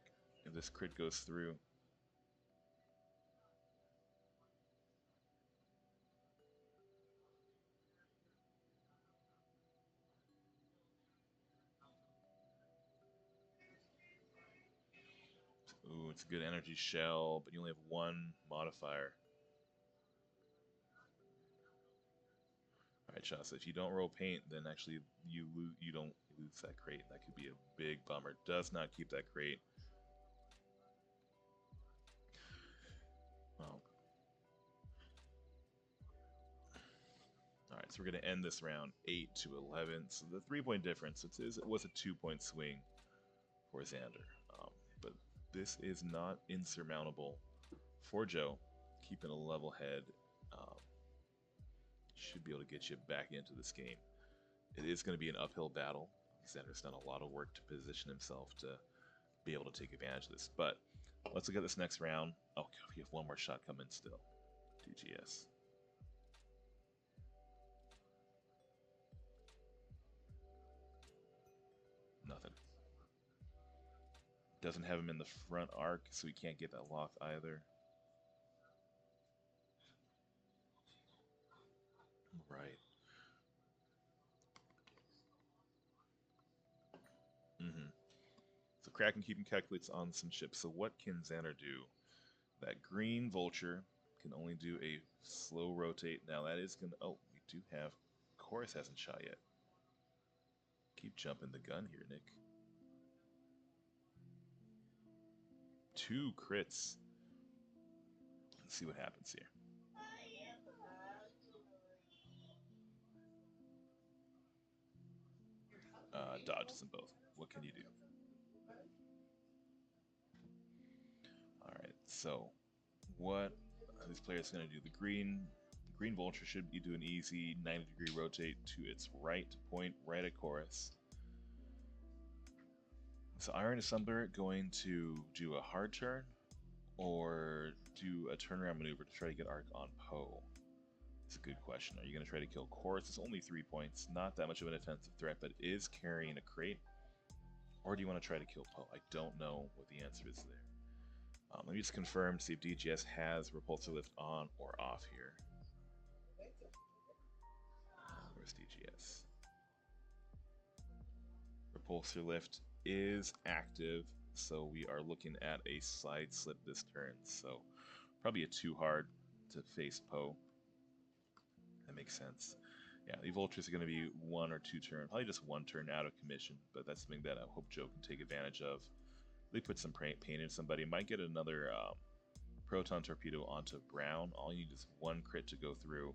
If this crit goes through, ooh, It's a good energy shell, but you only have one modifier. All right, Shasta. If you don't roll paint, then actually you don't lose that crate. That could be a big bummer. Does not keep that crate. Well. All right, so we're going to end this round 8 to 11. So the 3-point difference, it was a 2-point swing for Zander. But this is not insurmountable for Joe. Keeping a level head should be able to get you back into this game. It is going to be an uphill battle. Zander's done a lot of work to position himself to be able to take advantage of this. But let's look at this next round. Oh, we have one more shot coming still. DGS. Nothing. Doesn't have him in the front arc, so he can't get that lock either. Right. Mm-hmm. So Kraken keeping calculates on some ships. So what can Zander do? That green vulture can only do a slow rotate. Now that is gonna. Oh, we do have. KREWZ hasn't shot yet. Keep jumping the gun here, Nick. 2 crits. Let's see what happens here. Dodges them both. What can you do? All right. So, what are these players going to do? The green vulture should be doing easy 90-degree rotate to its right point, right at KREWZ. So Iron Assembler going to do a hard turn or do a turnaround maneuver to try to get arc on Poe? It's a good question. Are you going to try to kill KREWZ? It's only 3 points, not that much of an offensive threat, but is carrying a crate. Or do you want to try to kill Poe? I don't know what the answer is there. Let me just confirm to see if DGS has Repulsor Lift on or off here. Where's DGS? Repulsor Lift is active, so we are looking at a side slip this turn. So probably a too hard to face Poe. That makes sense. Yeah, the Vultures are going to be 1 or 2 turn, probably just 1 turn out of commission, but that's something that I hope Joe can take advantage of. They put some pain in somebody. Might get another Proton Torpedo onto Brown. All you need is 1 crit to go through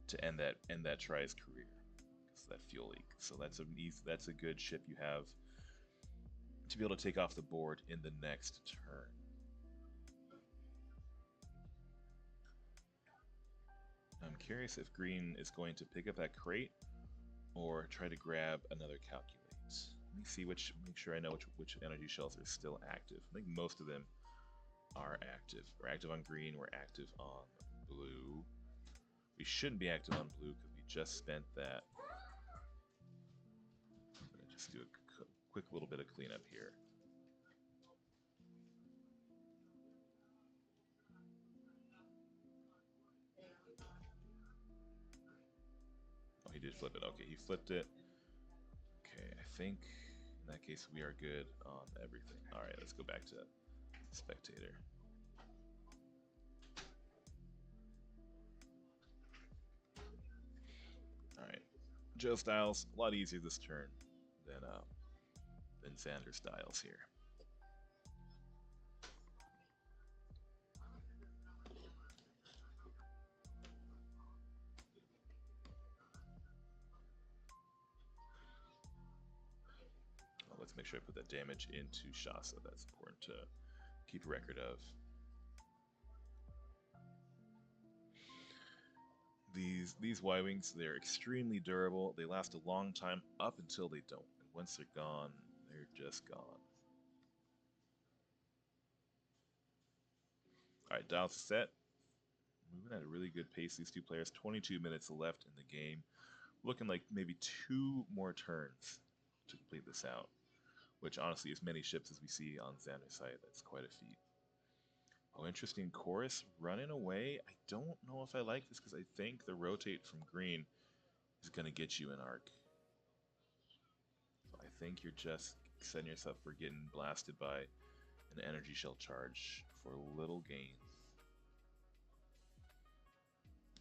to end that try's career. It's that fuel leak. So that's a good ship you have to be able to take off the board in the next turn. I'm curious if green is going to pick up that crate or try to grab another calculate. Let me see make sure I know which energy shells are still active. I think most of them are active. We're active on green, we're active on blue. We shouldn't be active on blue because we just spent that. I'm gonna just do a quick little bit of cleanup here. Oh, he did flip it. Okay, he flipped it. Okay, I think in that case we are good on everything. All right, let's go back to spectator. All right, Joe Styles, a lot easier this turn than Zander Styles here. Let's make sure I put that damage into Shasta. That's important to keep a record of. These Y-Wings, they're extremely durable. They last a long time up until they don't. And once they're gone, they're just gone. All right, dials set. Moving at a really good pace. These 2 players, 22 minutes left in the game. Looking like maybe 2 more turns to complete this out. Which honestly, as many ships as we see on Zander's side, that's quite a feat. Oh, interesting. KREWZ running away. I don't know if I like this because I think the rotate from green is going to get you an arc. So I think you're just setting yourself for getting blasted by an energy shell charge for little gains.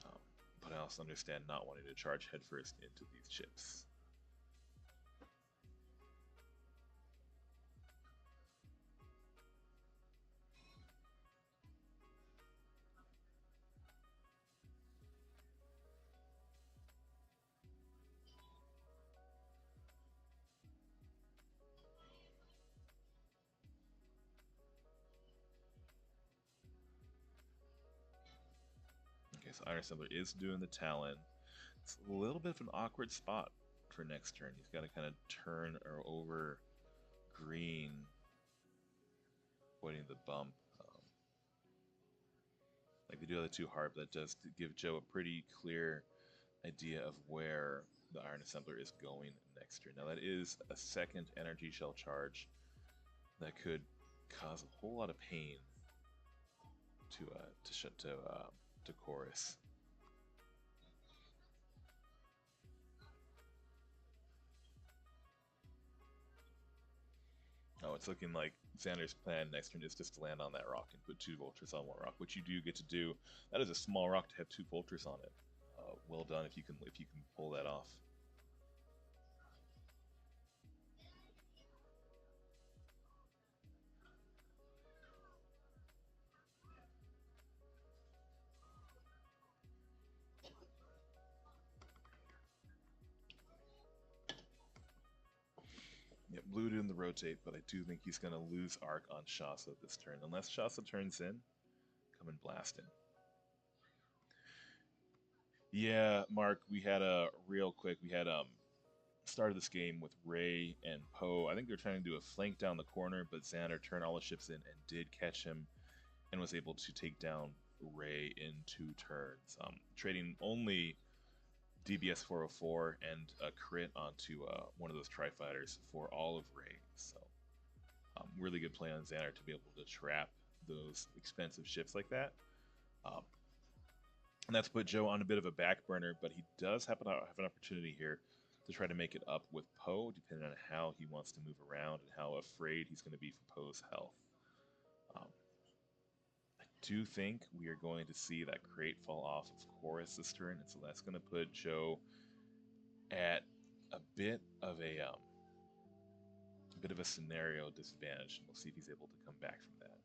Um, but I also understand not wanting to charge headfirst into these chips. Okay, so Iron Assembler is doing the Talon. It's a little bit of an awkward spot for next turn. He's got to kind of turn or over green, avoiding the bump. Like they do have the 2 hard, but that does give Joe a pretty clear idea of where the Iron Assembler is going next turn. Now that is a second energy shell charge that could cause a whole lot of pain to KREWZ. Oh, it's looking like Zander's plan next turn is just to land on that rock and put 2 Vultures on 1 rock, which you do get to do. That is a small rock to have 2 Vultures on it. Well done if you can pull that off. Yeah, blue doing the rotate, but I do think he's going to lose arc on Shasa this turn. Unless Shasa turns in, coming blasting. Yeah, Mark, we had a real quick. We had started this game with Ray and Poe. I think they're trying to do a flank down the corner, but Zander turned all the ships in and did catch him, and was able to take down Ray in 2 turns, trading only DBS 404 and a crit onto one of those Tri-Fighters for all of Ray. So really good play on Zander to be able to trap those expensive ships like that. And that's put Joe on a bit of a back burner, but he does happen to have an opportunity here to try to make it up with Poe, depending on how he wants to move around and how afraid he's going to be for Poe's health. I do think we are going to see that crate fall off of KREWZ this turn, and so that's going to put Joe at a bit of a scenario disadvantage, and we'll see if he's able to come back from that.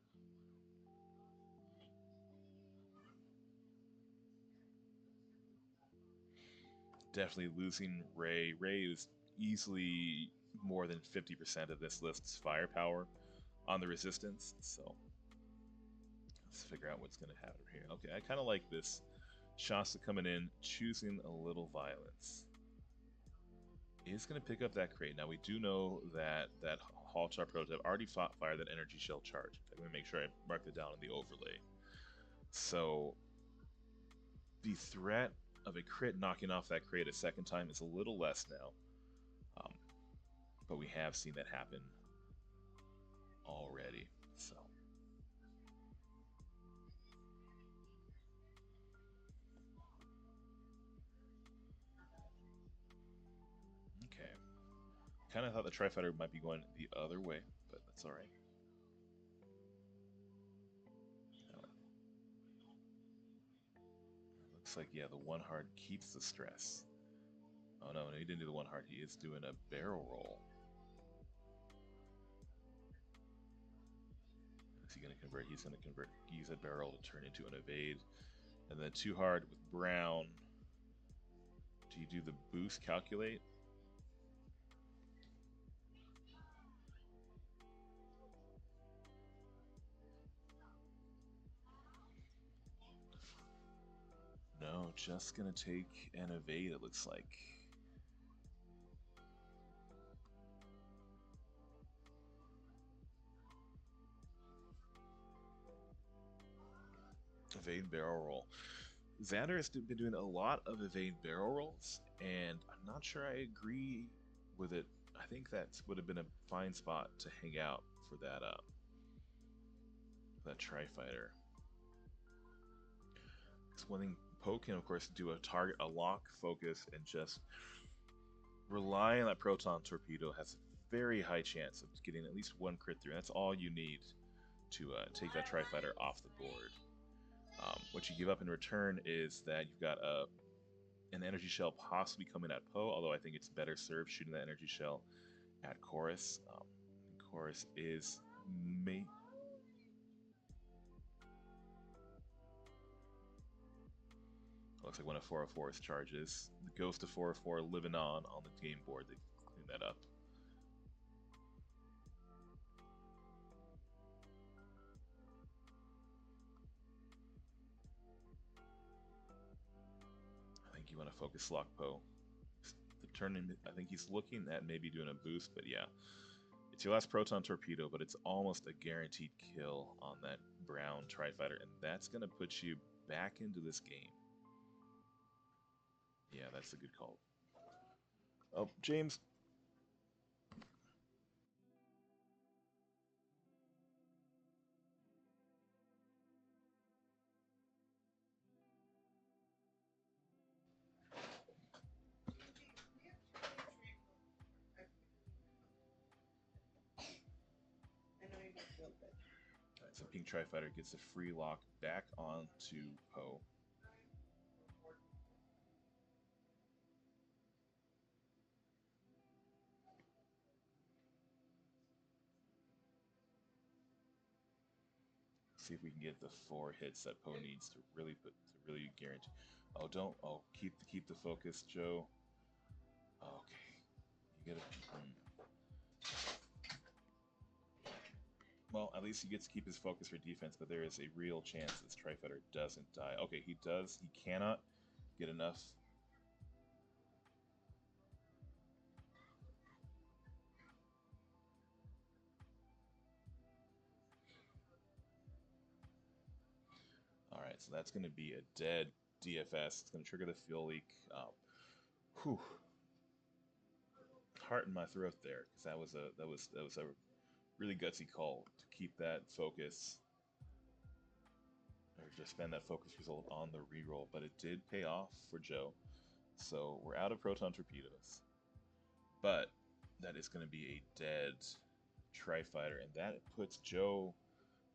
Definitely losing Ray. Ray is easily more than 50% of this list's firepower on the resistance, so let's figure out what's going to happen here. Okay, I kind of like this. Shasta coming in, choosing a little violence. Is going to pick up that crate. Now we do know that that Hall Chart prototype already fired that energy shell charge. I'm going to make sure I mark it down in the overlay. So the threat of a crit knocking off that crate a second time is a little less now. But we have seen that happen already. So okay. Kind of thought the Tri-Fighter might be going the other way, but that's all right. Looks like, yeah, the 1 hard keeps the stress. Oh no, he didn't do the 1 hard. He is doing a barrel roll. Is he going to convert? He's going to convert. Use a barrel to turn into an evade. And then 2 hard with Brown. Do you do the boost calculate? No, just going to take an evade, it looks like. Evade barrel roll. Zander has been doing a lot of evade barrel rolls, and I'm not sure I agree with it. I think that would have been a fine spot to hang out for that Tri-Fighter. Because one thing Poe can, of course, do a lock focus and just rely on that proton torpedo has a very high chance of getting at least 1 crit through. That's all you need to take that Tri-Fighter off the board. What you give up in return is that you've got an energy shell possibly coming at Poe, although I think it's better served shooting that energy shell at KREWZ. KREWZ is me. Looks like one of 404's charges. The Ghost of 404 living on the game board. They clean that up. I think you want to focus lock Poe. The turn, I think he's looking at maybe doing a boost, but yeah. It's your last Proton Torpedo, but it's almost a guaranteed kill on that brown Tri-Fighter, and that's going to put you back into this game. Yeah, that's a good call. Oh, James. Alright, so Pink Tri-Fighter gets a free lock back onto Poe. See if we can get the 4 hits that Poe needs to really guarantee. Oh, don't. Oh, keep the focus, Joe. Okay, you get it. Well, at least he gets to keep his focus for defense, but there is a real chance this Tri-Fighter doesn't die. Okay, he does. He cannot get enough. All right, so that's going to be a dead DFS. It's going to trigger the fuel leak. Whew. Heart in my throat there, because that was a really gutsy call to keep that focus or to spend that focus result on the reroll, but it did pay off for Joe. So we're out of proton torpedoes, but that is going to be a dead Tri-Fighter, and that puts Joe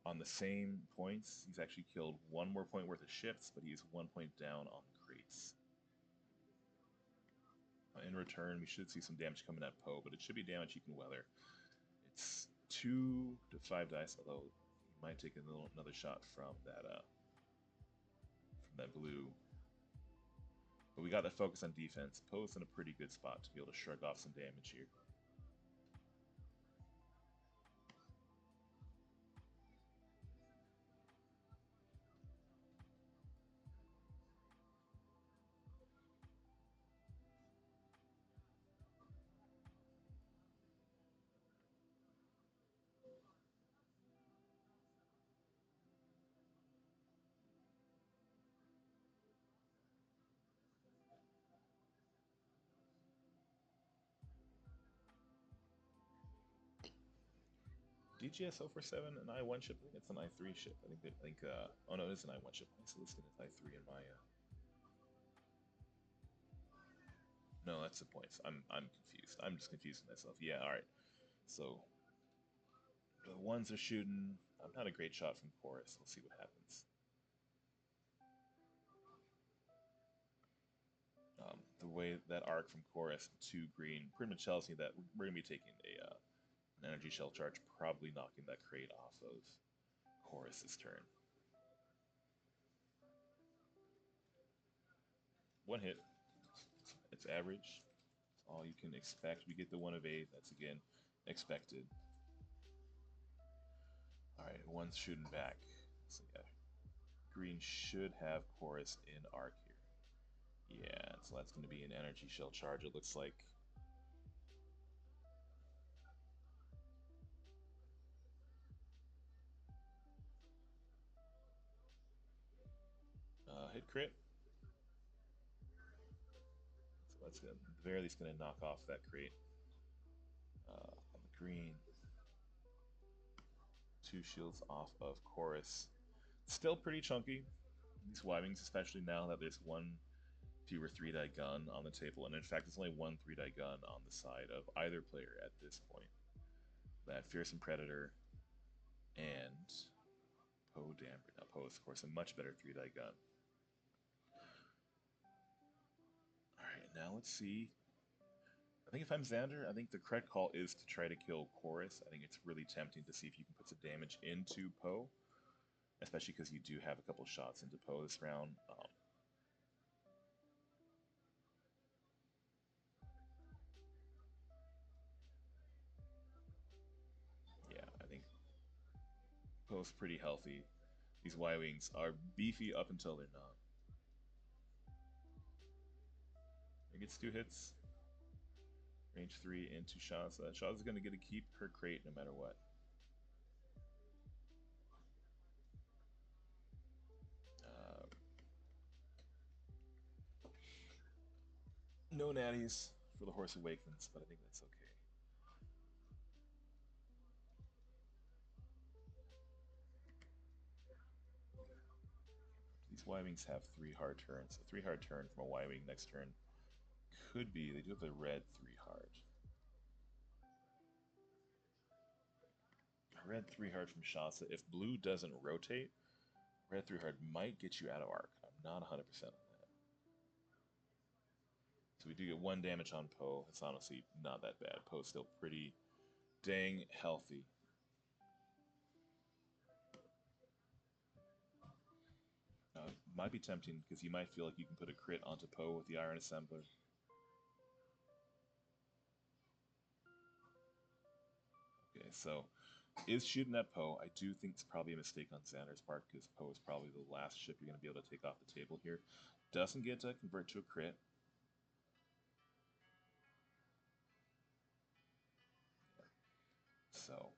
on the same points. He's actually killed one more point worth of ships, but he's 1 point down on the crates. In return, we should see some damage coming at Poe, but it should be damage he can weather. It's 2 to 5 dice, although he might take another shot from that blue. But we got that focus on defense. Poe's in a pretty good spot to be able to shrug off some damage here. DGS 047, an I1 ship. I think it's an I3 ship. Oh no, it is an I1 ship. I listed as I3 in my. No, that's the points. I'm confused. I'm just confusing myself. Yeah, all right. So the ones are shooting. Not a great shot from KREWZ. We'll see what happens. The way that arc from KREWZ to green pretty much tells me that we're gonna be taking an energy shell charge, probably knocking that crate off of KREWZ's turn. One hit. It's average. It's all you can expect. We get the 1 of 8. That's again expected. All right, one's shooting back. So yeah, green should have KREWZ in arc here. Yeah, so that's going to be an energy shell charge. It looks like. Hit crit. So that's gonna, at the very least going to knock off that crate. On the green, 2 shields off of KREWZ. Still pretty chunky. These Y-wings, especially now that there's 1 fewer 3-die gun on the table, and in fact, there's only 1 3-die gun on the side of either player at this point. That Fearsome Predator and Poe Damper. Now Poe is of course a much better 3-die gun. Alright, now let's see. I think if I'm Zander, I think the correct call is to try to kill KREWZ. I think it's really tempting to see if you can put some damage into Poe, especially because you do have a couple shots into Poe this round. Yeah, I think Poe's pretty healthy. These Y-Wings are beefy up until they're not. It gets 2 hits. Range 3 into Shaza. Shaza's going to get to keep her crate no matter what. No natties for the Horse Awakens, but I think that's okay. These Y-Wings have 3 hard turns. A 3 hard turn from a Y-Wing next turn could be, they do have the red 3 hard. A red 3 hard from Shasa. If blue doesn't rotate, red 3 hard might get you out of arc. I'm not 100% on that. So we do get 1 damage on Poe. It's honestly not that bad. Poe's still pretty dang healthy. Might be tempting because you might feel like you can put a crit onto Poe with the Iron Assembler. Okay, so is shooting at Poe. I do think it's probably a mistake on Zander's part because Poe is probably the last ship you're going to be able to take off the table here. Doesn't get to convert to a crit. So,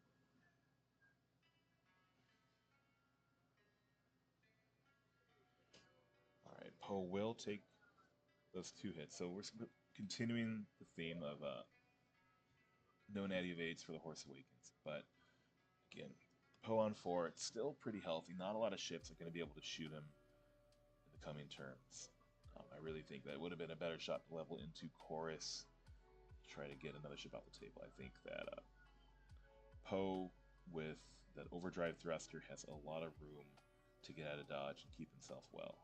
alright, Poe will take those 2 hits. So we're continuing the theme of no natty evades for the Horse Awakens. But again, Poe on 4, it's still pretty healthy. Not a lot of ships are going to be able to shoot him in the coming turns. I really think that would have been a better shot to level into KREWZ, try to get another ship off the table. I think that Poe, with that overdrive thruster, has a lot of room to get out of dodge and keep himself well.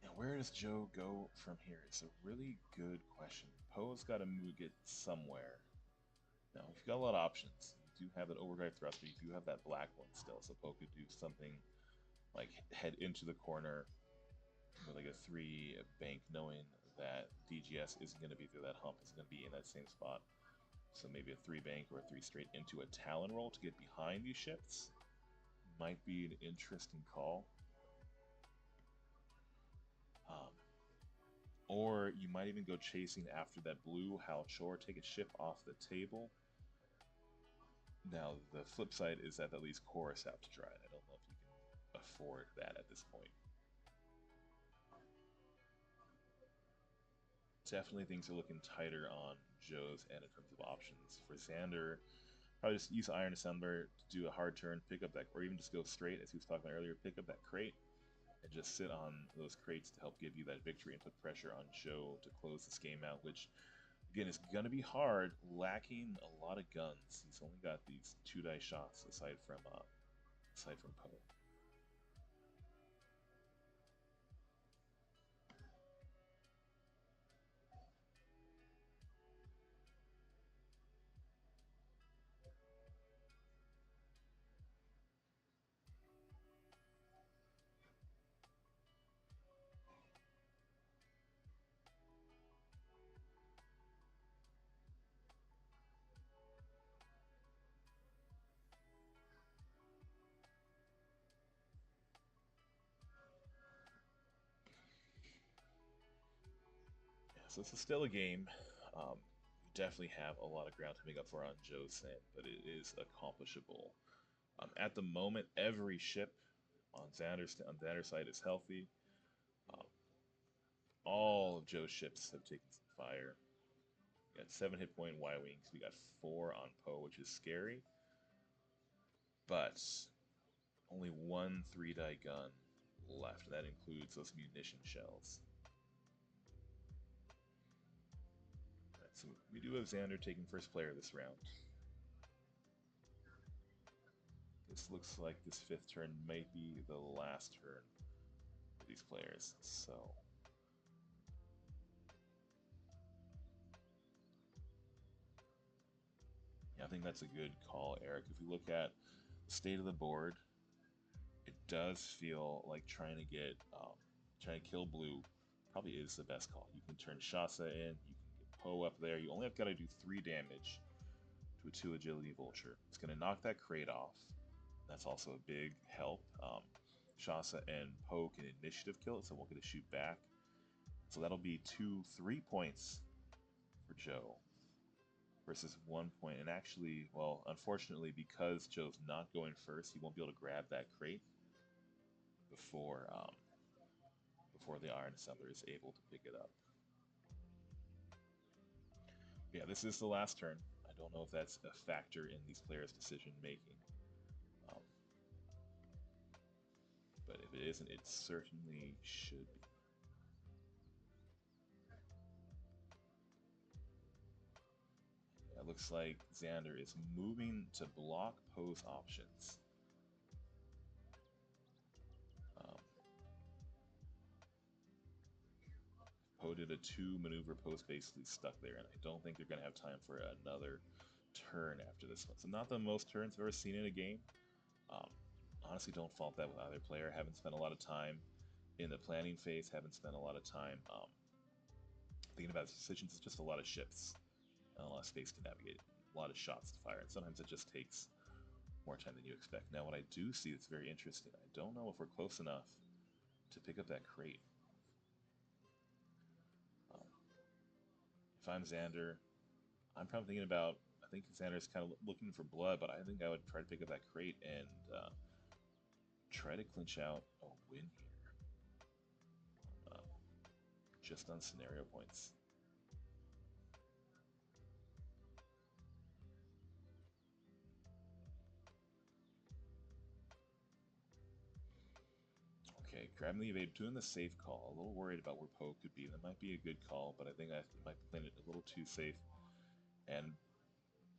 Now, where does Joe go from here? It's a really good question. Poe's got to get somewhere. Now, you've got a lot of options. You do have that overdrive thruster. You do have that black one still, so Poe could do something like head into the corner with like a 3 bank, knowing that DGS isn't going to be through that hump. It's going to be in that same spot. So maybe a 3 bank or a 3 straight into a Talon roll to get behind these ships might be an interesting call. Or you might even go chasing after that blue Hal Chore, take a ship off the table. Now, the flip side is that leaves KREWZ out to dry. I don't know if you can afford that at this point. Definitely things are looking tighter on Joe's end in terms of options. For Zander, probably just use Iron Assembler to do a hard turn, pick up that, or even just go straight, as he was talking about earlier, pick up that crate, and just sit on those crates to help give you that victory and put pressure on Joe to close this game out, which, again, is going to be hard, lacking a lot of guns. He's only got these 2-die shots aside from Poe. Yeah, so this is still a game. definitely have a lot of ground to make up for on Joe's end, but it is accomplishable. At the moment, every ship on Xander's side is healthy. Um, all of Joe's ships have taken some fire. We got 7 hit point Y wings. We got 4 on Poe, which is scary, but only one 3-die gun left, and that includes those munition shells. Right, so we do have Zander taking first player this round. This looks like this 5th turn might be the last turn for these players, so yeah, I think that's a good call, Eric. If we look at the state of the board, it does feel like trying to kill blue probably is the best call. You can turn Shasa in, you can get Poe up there. You only have got to do 3 damage to a 2 agility vulture. It's going to knock that crate off. That's also a big help. Shasa and Poe can initiative kill it, so won't get to shoot back. So that'll be 3 points for Joe versus 1 point. And actually, well, unfortunately, because Joe's not going first, he won't be able to grab that crate before the Iron Assembler is able to pick it up. Yeah, this is the last turn. I don't know if that's a factor in these players' decision making. Um, but if it isn't, it certainly should be. Yeah, it looks like Zander is moving to block Poe's options. Um, Poe did a 2 maneuver post, basically stuck there, and I don't think they're going to have time for another turn after this one. So not the most turns I've ever seen in a game. Um, Honestly, don't fault that with either player. Haven't spent a lot of time in the planning phase. Haven't spent a lot of time thinking about decisions. It's just a lot of ships and a lot of space to navigate, a lot of shots to fire, and sometimes it just takes more time than you expect. Now, what I do see that's very interesting, I don't know if we're close enough to pick up that crate. Um, if I'm Zander, I'm probably thinking about. I think Xander's kind of looking for blood, but I think I would try to pick up that crate and try to clinch out a win here, just on scenario points. Okay, grabbing the evade, doing the safe call. A little worried about where Poe could be. That might be a good call, but I think I might be playing it a little too safe. And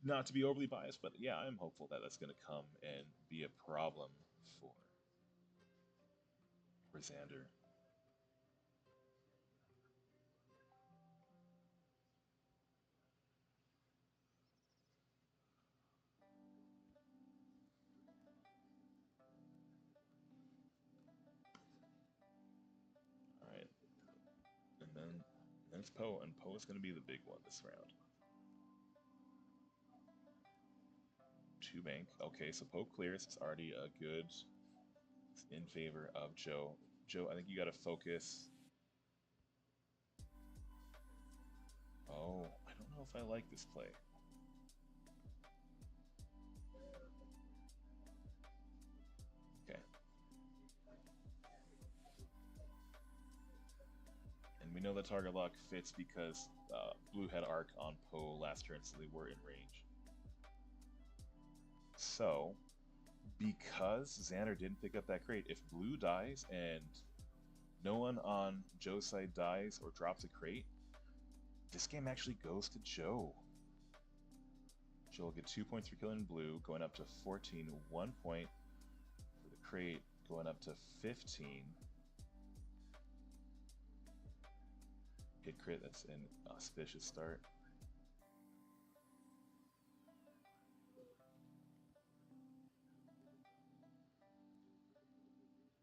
not to be overly biased, but yeah, I'm hopeful that that's going to come and be a problem for Zander. All right, and then it's Poe, and Poe is going to be the big one this round. 2 bank. Okay, so Poe clears. It's already a good. It's in favor of Joe. Joe, I think you got to focus. Oh, I don't know if I like this play. Okay. And we know the target lock fits because Blue had arc on Poe last turn, so they were in range. So, because Xander didn't pick up that crate, if Blue dies and no one on Joe's side dies or drops a crate, this game actually goes to Joe. Joe will get 2 points for killing Blue, going up to 14, 1 point for the crate, going up to 15. Hit crit, that's an auspicious start.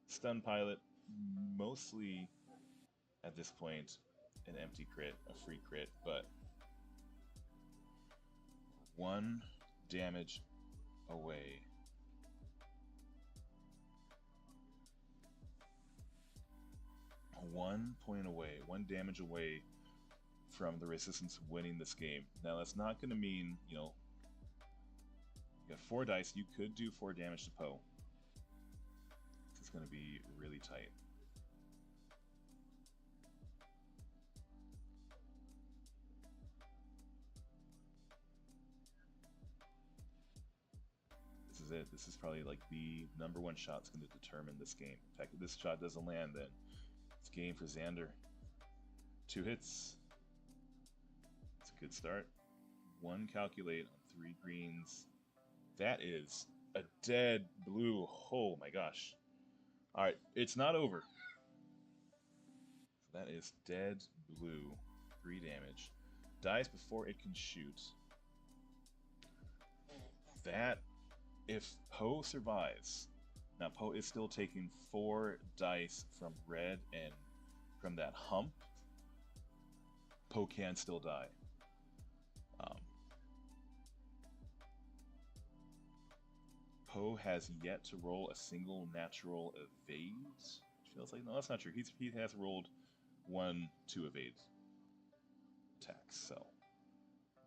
Stun pilot, mostly at this point an empty crit, a free crit, but 1 damage away. 1 point away, 1 damage away from the Resistance winning this game. Now, that's not going to mean, you got 4 dice. You could do 4 damage to Poe. It's going to be really tight. This is it. This is probably like the #1 shot that's going to determine this game. In fact, if this shot doesn't land, then it's game for Zander. 2 hits. It's a good start. 1 calculate on 3 greens. That is a dead blue. Oh my gosh. Alright, it's not over. So that is dead blue. 3 damage. Dies before it can shoot. That, if Poe survives, now Poe is still taking 4 dice from red, and from that hump, Poe can still die. Poe has yet to roll a single natural evade. Which feels like, no, that's not true. He has rolled 1 to evade attacks. So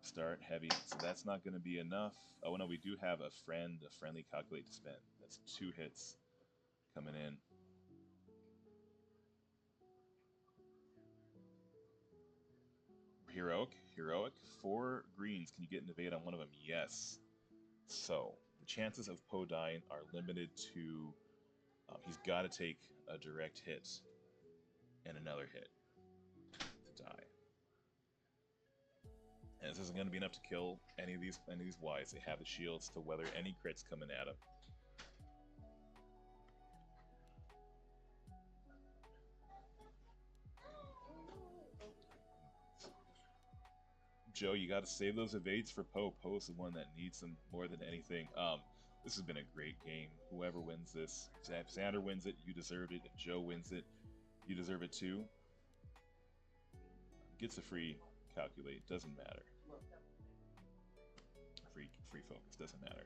start heavy. So that's not going to be enough. Oh no, we do have a friendly calculate to spend. That's 2 hits coming in. Heroic. 4 greens. Can you get an evade on one of them? Yes. So the chances of Poe dying are limited to he's got to take a direct hit and another hit to die. And this isn't going to be enough to kill any of these Ys. They have the shields to weather any crits coming at them. Joe, you got to save those evades for Poe. Poe is the one that needs them more than anything. This has been a great game. Whoever wins this, if Zander wins it, you deserved it. If Joe wins it, you deserve it too. Gets a free calculate, doesn't matter. Free focus, doesn't matter.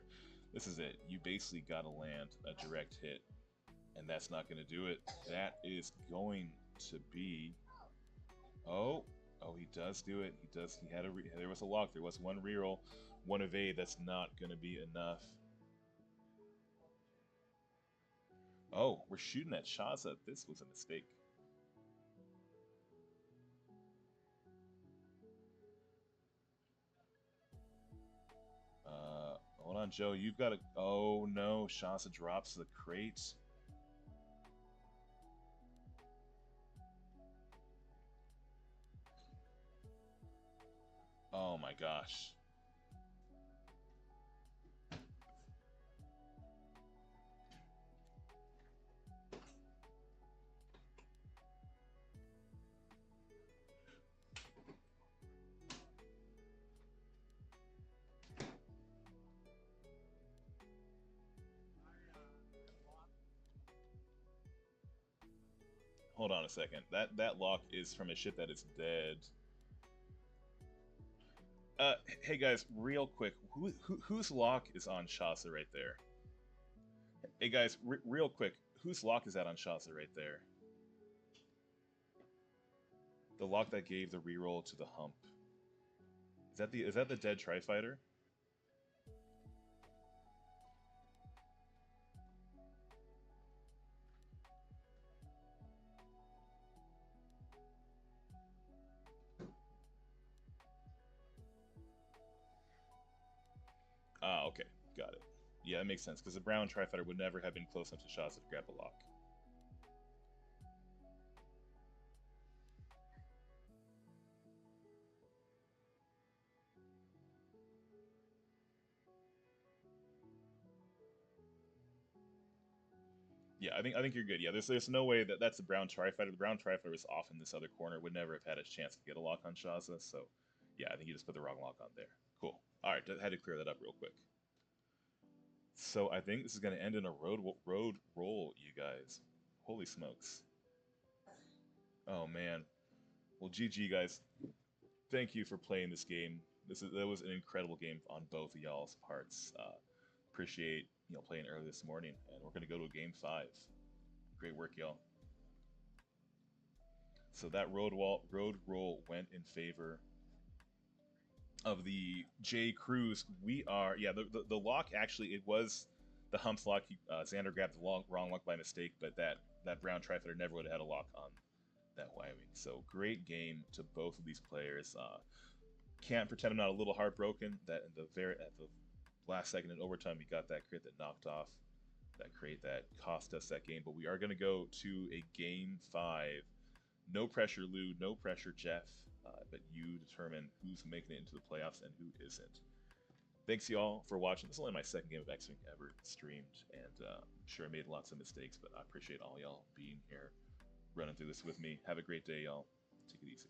This is it. You basically got to land a direct hit, and that's not going to do it. That is going to be. Oh, he does do it. He does. He had there was a lock. There was 1 reroll, 1 evade. That's not going to be enough. Oh, we're shooting at Shaza. This was a mistake. Hold on, Joe. You've got to. Oh no, Shaza drops the crate. Oh my gosh. Hold on a second. That lock is from a ship that is dead. Hey guys, real quick, whose lock is on Shaza right there? Hey guys, real quick, whose lock is that on Shaza right there? The lock that gave the reroll to the hump. Is that the dead Tri-Fighter? Ah, okay, got it. Yeah, that makes sense, because the brown Tri-Fighter would never have been close enough to Shaza to grab a lock. Yeah, I think you're good. Yeah, there's no way that's the brown Tri-Fighter. The brown Tri-Fighter was off in this other corner. Would never have had a chance to get a lock on Shaza. So, yeah, I think you just put the wrong lock on there. Cool. All right, had to clear that up real quick. So I think this is going to end in a road roll, you guys. Holy smokes. Oh man. Well, GG guys. Thank you for playing this game. That was an incredible game on both of y'all's parts. Appreciate playing early this morning, and we're going to go to a game 5. Great work, y'all. So that road roll went in favor of the KREWZ. We are, yeah, the lock actually, it was the humps lock. Zander grabbed the wrong lock by mistake, but that brown trifighter never would have had a lock on that Y-wing. So great game to both of these players. Can't pretend I'm not a little heartbroken that in at the last second in overtime we got that crit that knocked off that crate that cost us that game. But we are going to go to a game 5. No pressure, Lou. No pressure, Jeff. But you determine who's making it into the playoffs and who isn't. Thanks, y'all, for watching. This is only my second game of X-Wing ever streamed, and I'm sure I made lots of mistakes, but I appreciate all y'all being here, running through this with me. Have a great day, y'all. Take it easy.